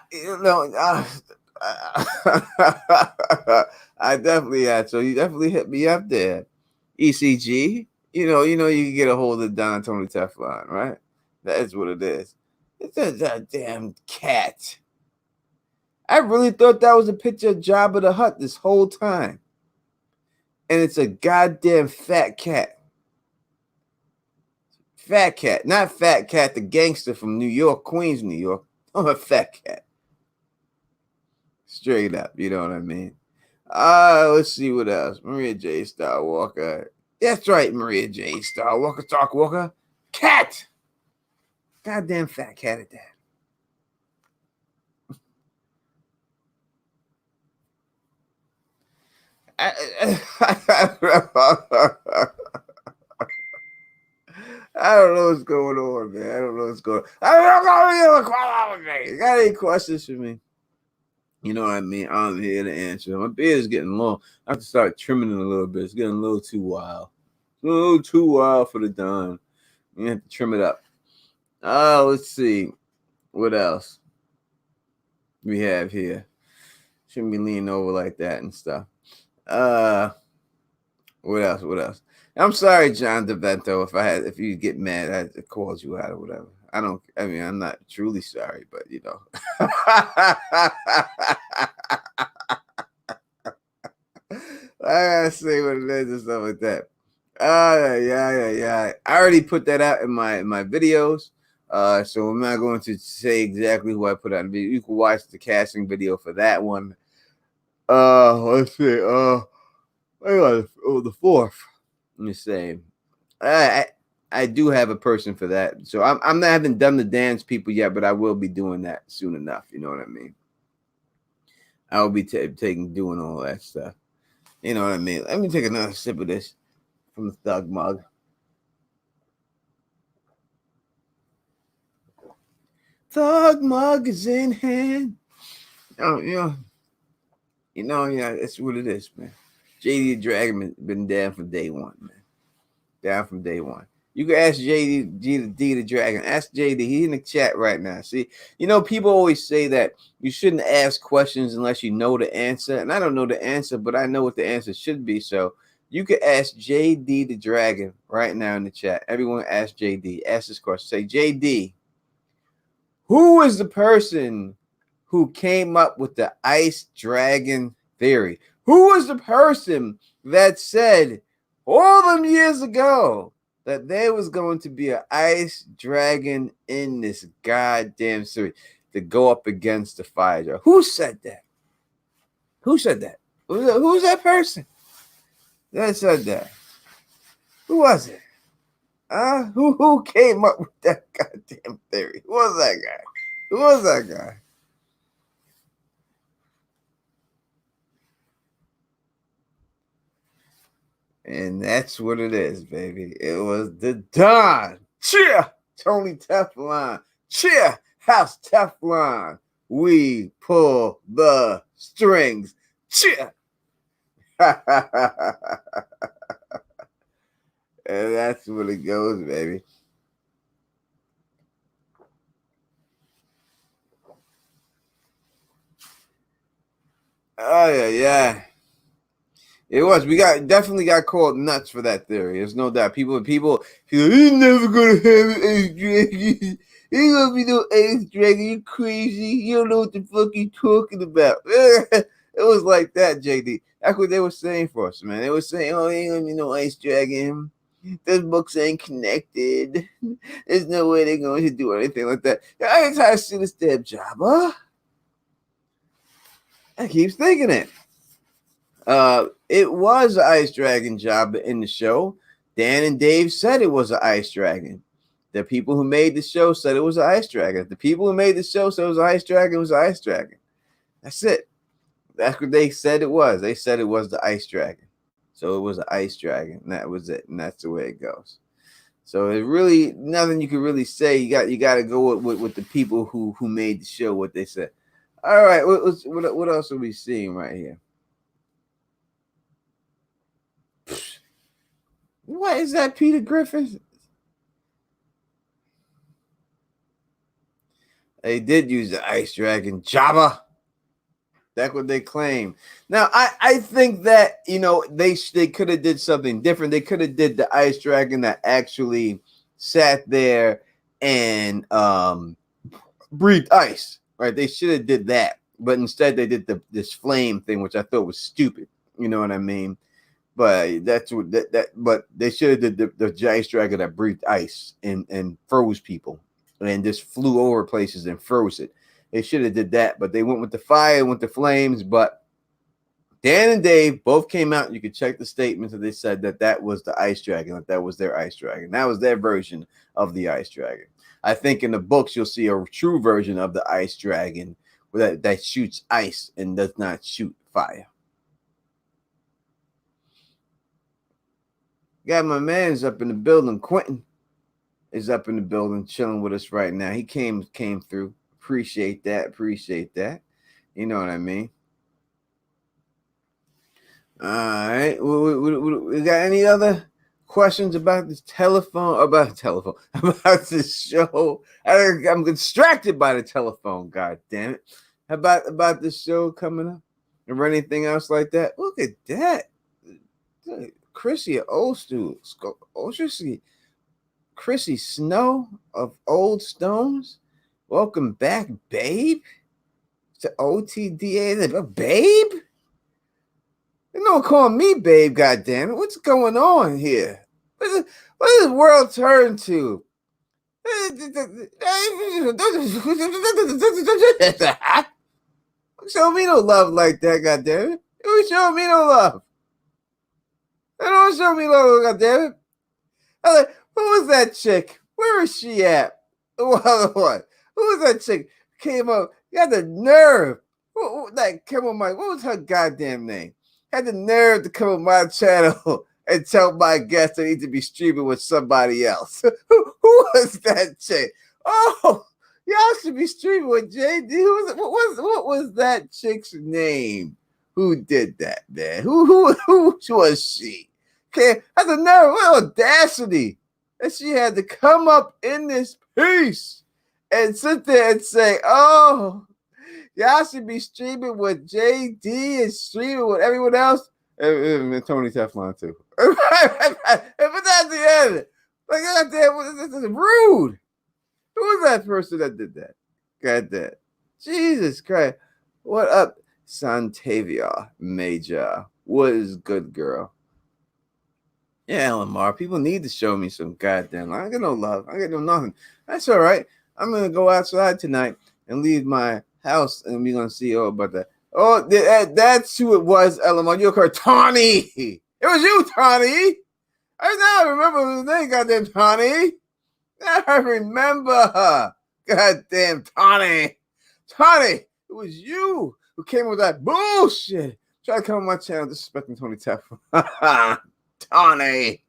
I definitely had. So you definitely hit me up there. ECG. You can get a hold of Don Tony Teflon, right? That is what it is. It's that damn cat. I really thought that was a picture of Jabba the Hutt this whole time. And it's a goddamn fat cat. Fat cat. Not Fat Cat, the gangster from New York, Queens, New York. I'm a fat cat. Straight up, you know what I mean? Let's see what else. Maria J. Star Walker. That's right, Maria J. Star Walker, Talk Walker. Cat! Goddamn fat cat at that. I don't know what's going on, man. I don't know what's going on. You got any questions for me? You know what I mean? I'm here to answer. My beard is getting long. I have to start trimming it a little bit. It's getting a little too wild. A little too wild for the Don. You have to trim it up. Let's see. What else we have here? Shouldn't be leaning over like that and stuff. What else? What else? I'm sorry, John DeVento, if you get mad, I called you out or whatever. I'm not truly sorry, but you know. I gotta say what it is and stuff like that. Yeah. I already put that out in my videos. So I'm not going to say exactly who I put out in the video. You can watch the casting video for that one. Let's see. The fourth. Let me say. I do have a person for that. So I haven't done the dance people yet, but I will be doing that soon enough. You know what I mean? I will be doing all that stuff. You know what I mean? Let me take another sip of this from the Thug mug. Thug mug is in hand. Yeah, it's what it is, man. JD the Dragon been down from day one, man. Down from day one. You can ask JD the Dragon. Ask JD. He's in the chat right now. See, people always say that you shouldn't ask questions unless you know the answer. And I don't know the answer, but I know what the answer should be. So you can ask JD the Dragon right now in the chat. Everyone ask JD. Ask this question. Say, JD, who is the person who came up with the ice dragon theory? Who was the person that said all them years ago that there was going to be an ice dragon in this goddamn series to go up against the fire dragon? Who said that? Who said that? Who's that person that said that? Who was it? Who came up with that goddamn theory? Who was that guy? Who was that guy? And that's what it is, baby. It was the Don. Cheer! Tony Teflon. Cheer! House Teflon. We pull the strings. Cheer! And that's what it goes, baby. Oh, yeah. It was. We definitely got called nuts for that theory. There's no doubt. People, he's never gonna have it. You gonna be no ice dragon? You crazy? You don't know what the fuck you talking about. It was like that, JD. That's what they were saying for us, man. They were saying, "Oh, ain't gonna be no ice dragon. Those books ain't connected. There's no way they're going to do anything like that." I ain't trying to see this damn job, huh? I keep thinking it. It was an ice dragon job in the show. Dan and Dave said it was an ice dragon. The people who made the show said it was an ice dragon. The people who made the show said it was an ice dragon. It was an ice dragon. That's it. That's what they said it was. They said it was the ice dragon. So it was an ice dragon. And that was it. And that's the way it goes. So it really nothing you can really say. You got to go with the people who made the show, what they said. All right. What else are we seeing right here? What is that, Peter Griffin? They did use the ice dragon, Jabba. That's what they claim. Now, I think that they could have did something different. They could have did the ice dragon that actually sat there and breathed ice. Right? They should have did that, but instead they did this flame thing, which I thought was stupid. You know what I mean? But that's what that. But they should have did the ice dragon that breathed ice and froze people and just flew over places and froze it. They should have did that, but they went with the fire and with the flames. But Dan and Dave both came out. You could check the statements, and they said that was the ice dragon. That was their ice dragon. That was their version of the ice dragon. I think in the books you'll see a true version of the ice dragon that shoots ice and does not shoot fire. Got my man's up in the building. Quentin is up in the building, chilling with us right now. He came through. Appreciate that. You know what I mean? All right. We got any other questions about this about this show? I'm distracted by the telephone. God damn it! About this show coming up, or anything else like that? Look at that, Chrissy old students. Chrissy Snow of Old Stones. Welcome back, babe. To OTDA, babe. You don't call me babe, goddammit. What's going on here? What does the world turn to? Show me no love like that, goddammit. You show me no love. Don't show me love, goddammit. Who was that chick? Where is she at? What? Who was that chick? Came up, got the nerve. That came on my. What was her goddamn name? Had the nerve to come on my channel and tell my guests they need to be streaming with somebody else. Who was that chick? Oh, y'all should be streaming with JD. What was that chick's name? Who did that, man? Who was she? Okay, had the nerve, what audacity that she had to come up in this piece and sit there and say, "Oh, y'all should be streaming with JD and streaming with everyone else." And Tony Teflon too. But that's the end. Like, goddamn, this is rude. Who was that person that did that? Goddamn. Jesus Christ. What up, Santavia Major? What is good, girl? Yeah, Lamar. People need to show me some goddamn. I get no love. I get no nothing. That's all right. I'm gonna go outside tonight and leave my house, and we're gonna see all about that. Oh, that's who it was, Lamar. You occurred, Tawny. It was you, Tawny. I now remember his name, goddamn Tawny. I remember. Goddamn Tawny. Tawny, it was you who came with that bullshit. Try to come on my channel disrespecting Tony Teflon. Tawny.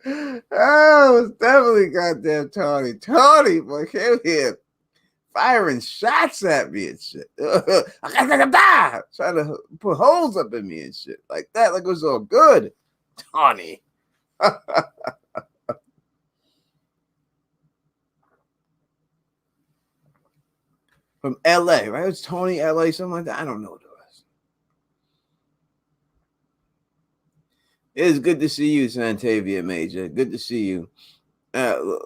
Oh, it was definitely goddamn Tawny. Tawny, boy, came here firing shots at me and shit. Trying to put holes up in me and shit like that. Like it was all good. Tawny. From LA, right? It was Tony LA, something like that. I don't know what it was. It is good to see you, Santavia Major. Good to see you. Jabba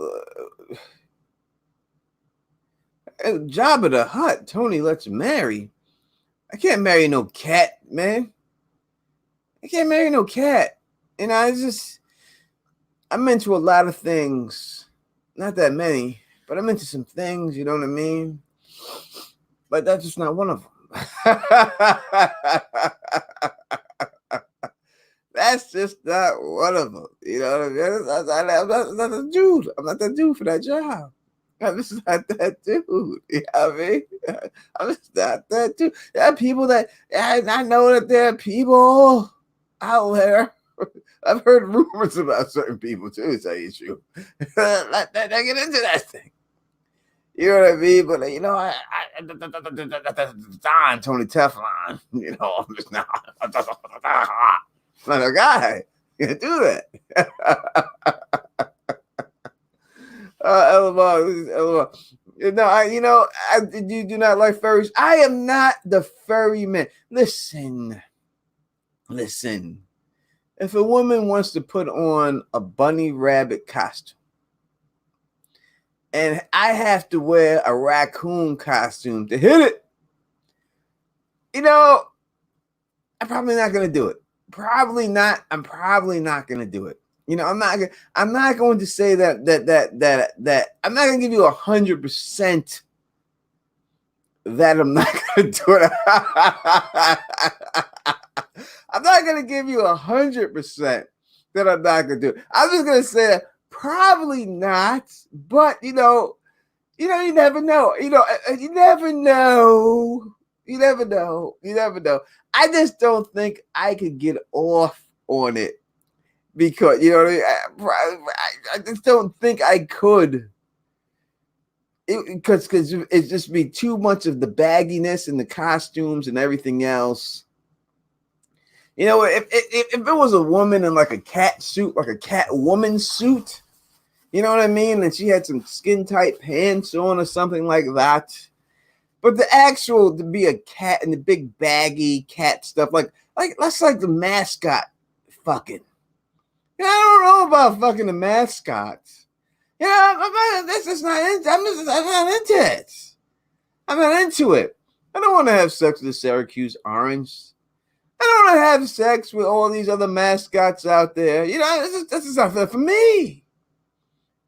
the Hutt. Tony, let's marry. I can't marry no cat, man. I can't marry no cat. You know, I'm into a lot of things. Not that many, but I'm into some things, you know what I mean? But that's just not one of them. That's just not one of them. You know what I mean? I'm not the dude. I'm not the dude for that job. I'm just not that dude. You know what I mean? I'm just not that dude. There are people that I know that there are people out there. I've heard rumors about certain people too, to tell you the truth. Let that get into that thing. You know what I mean? But you know, Don Tony Teflon. You know, I'm just not a guy. You can't do that. LMR. No, you do not like furries. I am not the furry man. Listen. If a woman wants to put on a bunny rabbit costume and I have to wear a raccoon costume to hit it, you know, I'm probably not gonna do it. Probably not. I'm probably not gonna do it. You know, I'm not going to say that I'm not gonna give you 100% that I'm not gonna do it. I'm not gonna give you 100% that I'm not gonna do it. I'm just gonna say probably not, but you never know. You never know. You never know. I just don't think I could get off on it because you know what I mean. I just don't think I could. Because it's just be too much of the bagginess and the costumes and everything else. You know, if it was a woman in like a cat suit, like a cat woman suit, you know what I mean, and she had some skin tight pants on or something like that. But to be a cat and the big baggy cat stuff, like that's like the mascot fucking. Yeah, I don't know about fucking the mascots. Yeah, that's just not. I'm not into it. I'm not into it. I don't want to have sex with the Syracuse Orange. I don't want to have sex with all these other mascots out there. You know, this is not for me.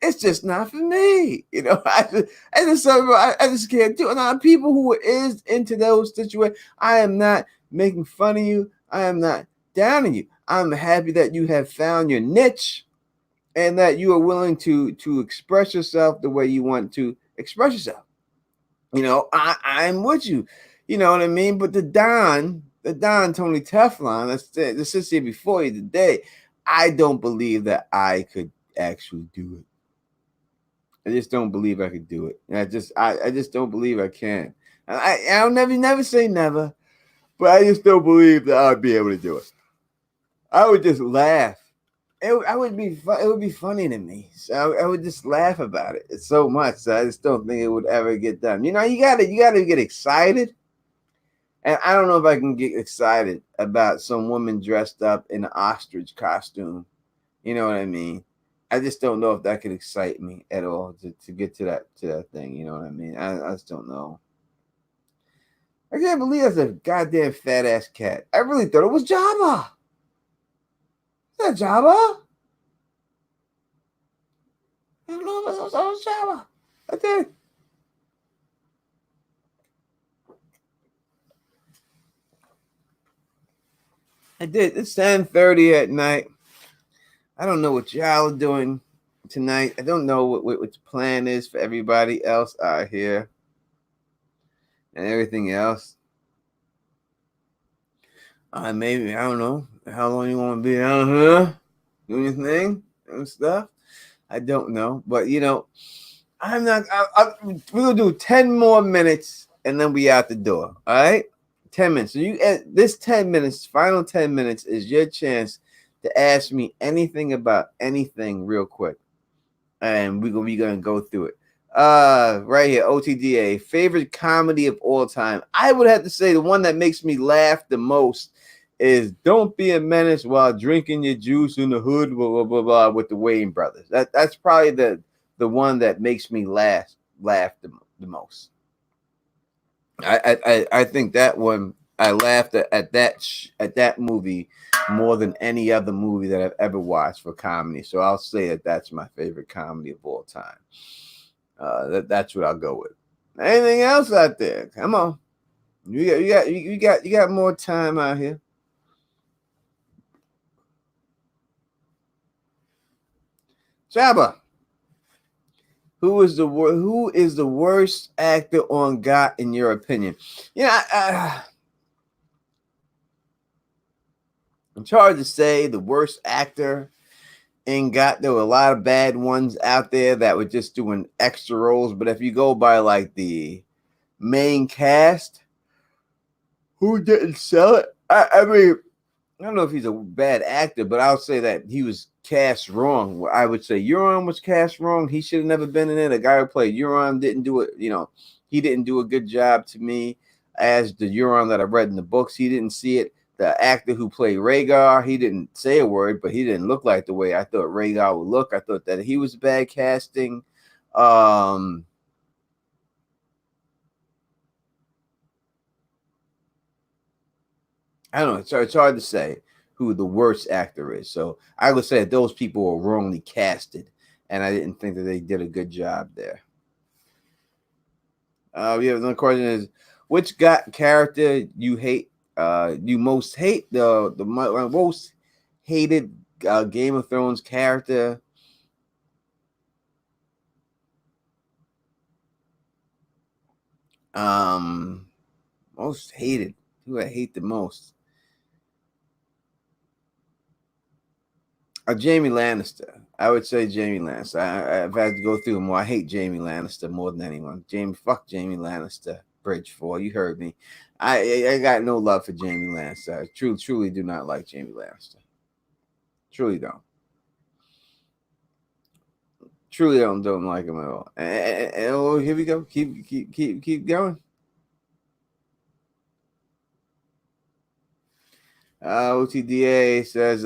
It's just not for me. You know, I just can't do it. Now, people who is into those situations, I am not making fun of you. I am not downing you. I'm happy that you have found your niche and that you are willing to express yourself the way you want to express yourself. You know, I'm with you. You know what I mean? But the Don Tony Teflon, that's sits here before you today. I don't believe that I could actually do it. I just don't believe I could do it. I just don't believe I can. I'll never say never, but I just don't believe that I'd be able to do it. I would just laugh. It would be funny to me. So I would just laugh about it. It's so much. So I just don't think it would ever get done. You know, you gotta get excited. And I don't know if I can get excited about some woman dressed up in an ostrich costume. You know what I mean? I just don't know if that could excite me at all to get to that thing. You know what I mean? I just don't know. I can't believe that's a goddamn fat ass cat. I really thought it was Jabba. Is that Jabba? I don't know if it was Jabba. I did. It's 10:30 at night. I don't know what y'all are doing tonight. I don't know what the plan is for everybody else out here and everything else. Maybe I don't know how long you want to be out here doing your thing and stuff. I don't know, but you know, I'm not. We're gonna do 10 more minutes and then we out the door. All right, 10 minutes. So this 10 minutes, final 10 minutes is your chance to ask me anything about anything real quick, and we're gonna go through it. Right here, OTDA favorite comedy of all time. I would have to say the one that makes me laugh the most is "Don't be a menace while drinking your juice in the hood." Blah blah blah blah with the Wayne brothers. That's probably the one that makes me laugh the most. I think that one I laughed at that movie more than any other movie that I've ever watched for comedy. So I'll say that that's my favorite comedy of all time. That's what I'll go with. Anything else out there? Come on, you got more time out here. Jabba, who is the worst actor on Got in your opinion? Yeah, it's hard to say the worst actor in Got. There were a lot of bad ones out there that were just doing extra roles. But if you go by like the main cast, who didn't sell it? I mean, I don't know if he's a bad actor, but I'll say that he was cast wrong. I would say Euron was cast wrong. He should have never been in it. The guy who played Euron didn't do it. He didn't do a good job to me as the Euron that I read in the books. He didn't see it. The actor who played Rhaegar, he didn't say a word, but he didn't look like the way I thought Rhaegar would look. I thought that he was bad casting. I don't know. It's hard to say who the worst actor is. So I would say that those people were wrongly casted, and I didn't think that they did a good job there. We have another question: is which Got character you hate? You most hate the most hated Game of Thrones character. Most hated. Who I hate the most? Jamie Lannister. I would say Jamie Lannister. I've had to go through them more. I hate Jamie Lannister more than anyone. Fuck Jamie Lannister. Bridge 4. You heard me. I got no love for Jamie Lannister. I truly do not like Jamie Lannister. Truly don't. Truly don't like him at all. And oh, here we go. Keep going. OTDA says,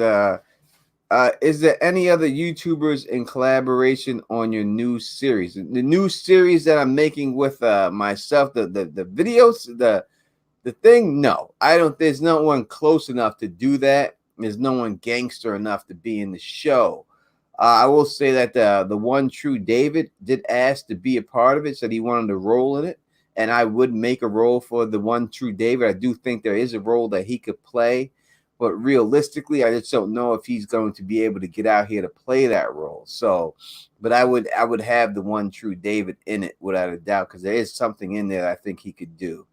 is there any other YouTubers in collaboration on your new series? The new series that I'm making with myself, the videos, the thing? No, I don't. There's no one close enough to do that. There's no one gangster enough to be in the show. I will say that the one true David did ask to be a part of it, said he wanted to role in it, and I would make a role for the one true David. I do think there is a role that he could play, but realistically, I just don't know if he's going to be able to get out here to play that role. So, but I would have the one true David in it without a doubt, because there is something in there that I think he could do.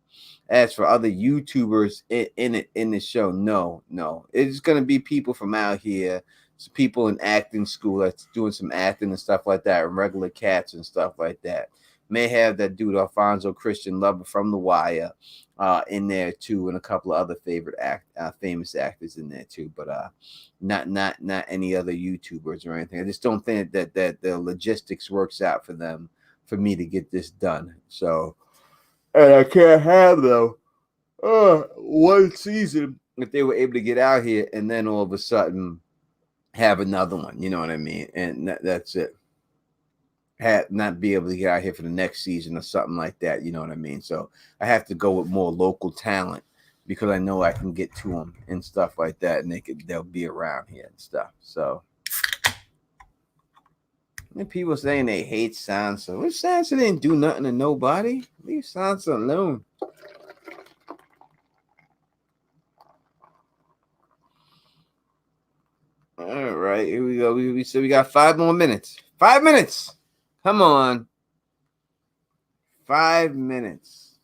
As for other YouTubers in the show, no, it's going to be people from out here, people in acting school that's doing some acting and stuff like that, and regular cats and stuff like that. May have that dude Alfonso Christian Lover from The Wire in there too, and a couple of other famous actors in there too, but not any other YouTubers or anything. I just don't think that the logistics works out for them for me to get this done. So, and I can't have though one season if they were able to get out here and then all of a sudden have another one. You know what I mean? And that's it. Not be able to get out here for the next season or something like that. You know what I mean? So I have to go with more local talent because I know I can get to them and stuff like that, and they'll be around here and stuff. So. And people saying they hate Sansa. Which Sansa didn't do nothing to nobody. Leave Sansa alone. All right, here we go. We said we got 5 more minutes. 5 minutes. Come on. 5 minutes.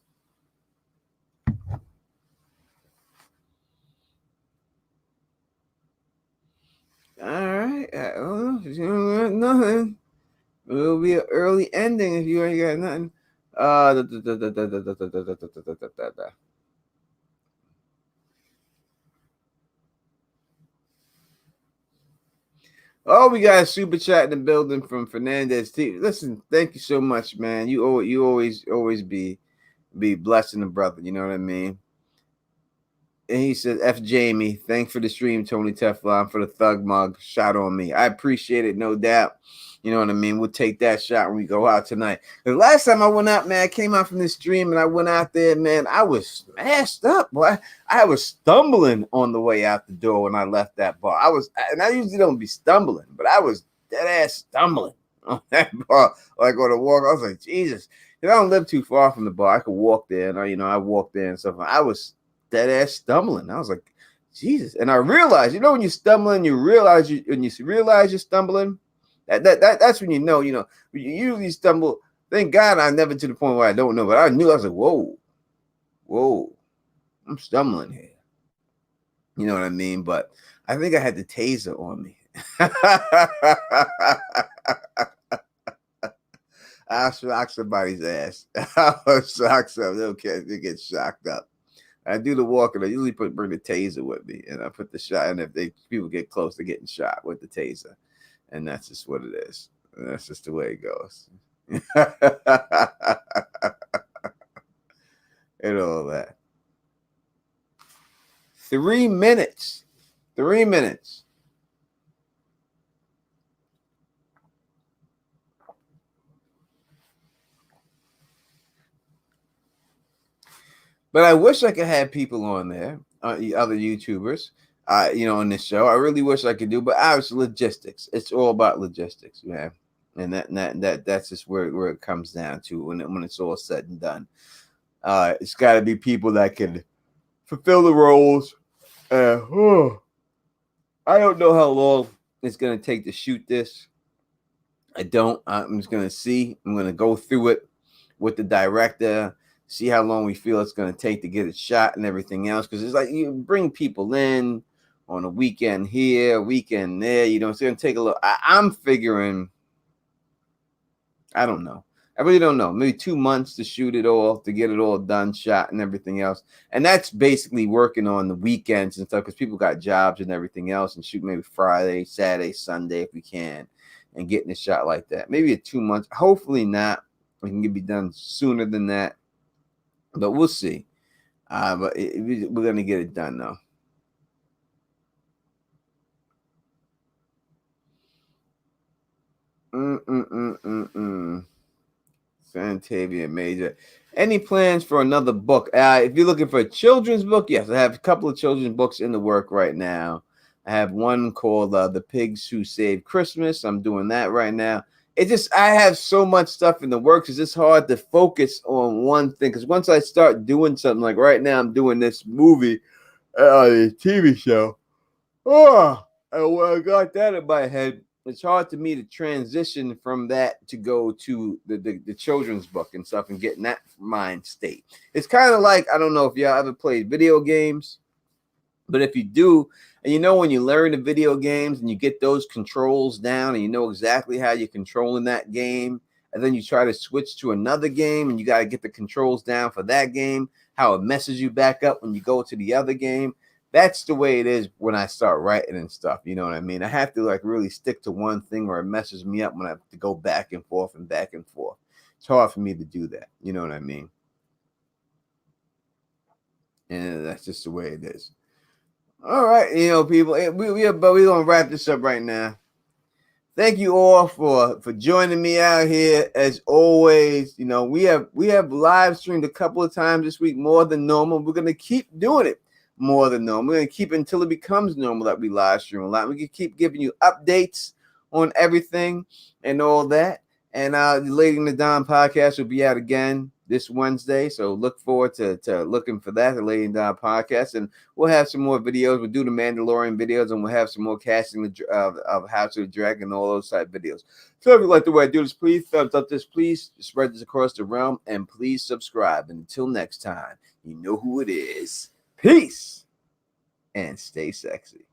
All right. Nothing. It'll be an early ending if you ain't got nothing. Oh, we got a super chat in the building from Fernandez T. Listen, thank you so much, man. You always be blessing the brother. You know what I mean? And he said, F Jamie, thanks for the stream, Tony Teflon, for the thug mug shot on me. I appreciate it, no doubt. You know what I mean? We'll take that shot when we go out tonight. The last time I went out, man, I came out from this stream and I went out there, man, I was smashed up, boy. I was stumbling on the way out the door when I left that bar. And I usually don't be stumbling, but I was dead ass stumbling on that bar. Like on the walk, I was like, Jesus. I don't live too far from the bar. I could walk there, and I walked there and stuff. I was dead ass stumbling. I was like, Jesus. And I realized, when you're stumbling, when you realize you're stumbling, that's when you usually stumble. Thank God I'm never to the point where I don't know, but I knew. I was like, whoa, I'm stumbling here. You know what I mean? But I think I had the taser on me. I'll shock somebody's ass. I'll shock some. They get shocked up. I do the walking. I usually bring the taser with me, and I put the shot. And if people get close to getting shot with the taser, and that's just what it is. And that's just the way it goes. And all that. 3 minutes. 3 minutes. But I wish I could have people on there, other YouTubers, on this show. I really wish I could do, but obviously logistics. It's all about logistics, man. And that's just where it comes down to when it's all said and done. It's got to be people that can fulfill the roles. I don't know how long it's going to take to shoot this. I'm just going to see. I'm going to go through it with the director, see how long we feel it's going to take to get it shot and everything else. Because it's like you bring people in on a weekend here, weekend there. It's going to take a little. I'm figuring, I don't know. I really don't know. Maybe 2 months to shoot it all, to get it all done, shot and everything else. And that's basically working on the weekends and stuff because people got jobs and everything else and shoot maybe Friday, Saturday, Sunday if we can and getting it shot like that. Maybe 2 months. Hopefully not. We can be done sooner than that. But we'll see. But we're going to get it done, though. Santavia Major. Any plans for another book? If you're looking for a children's book, yes, I have a couple of children's books in the work right now. I have one called The Pigs Who Saved Christmas. I'm doing that right now. I have so much stuff in the works. It's just hard to focus on one thing. Because once I start doing something, like right now, I'm doing this movie, a TV show. And when I got that in my head, it's hard to me to transition from that to go to the children's book and stuff and get in that mind state. It's kind of like, I don't know if y'all ever played video games, but if you do, and when you learn the video games and you get those controls down and you know exactly how you're controlling that game, and then you try to switch to another game and you got to get the controls down for that game, how it messes you back up when you go to the other game. That's the way it is when I start writing and stuff. You know what I mean? I have to really stick to one thing or it messes me up when I have to go back and forth and back and forth. It's hard for me to do that. You know what I mean? And that's just the way it is. All right, people, we're going to wrap this up right now. Thank you all for joining me out here. As always, we have live streamed a couple of times this week, more than normal. We're going to keep doing it more than normal. We're going to keep it until it becomes normal that we live stream a lot. We can keep giving you updates on everything and all that. And the Lady in the Dawn podcast will be out again this Wednesday. So look forward to looking for that, the Lady in the Dawn podcast. And we'll have some more videos. We'll do the Mandalorian videos and we'll have some more casting of House of the Dragon and all those type videos. So if you like the way I do this, please thumbs up this, please spread this across the realm, and please subscribe. And until next time, you know who it is. Peace and stay sexy.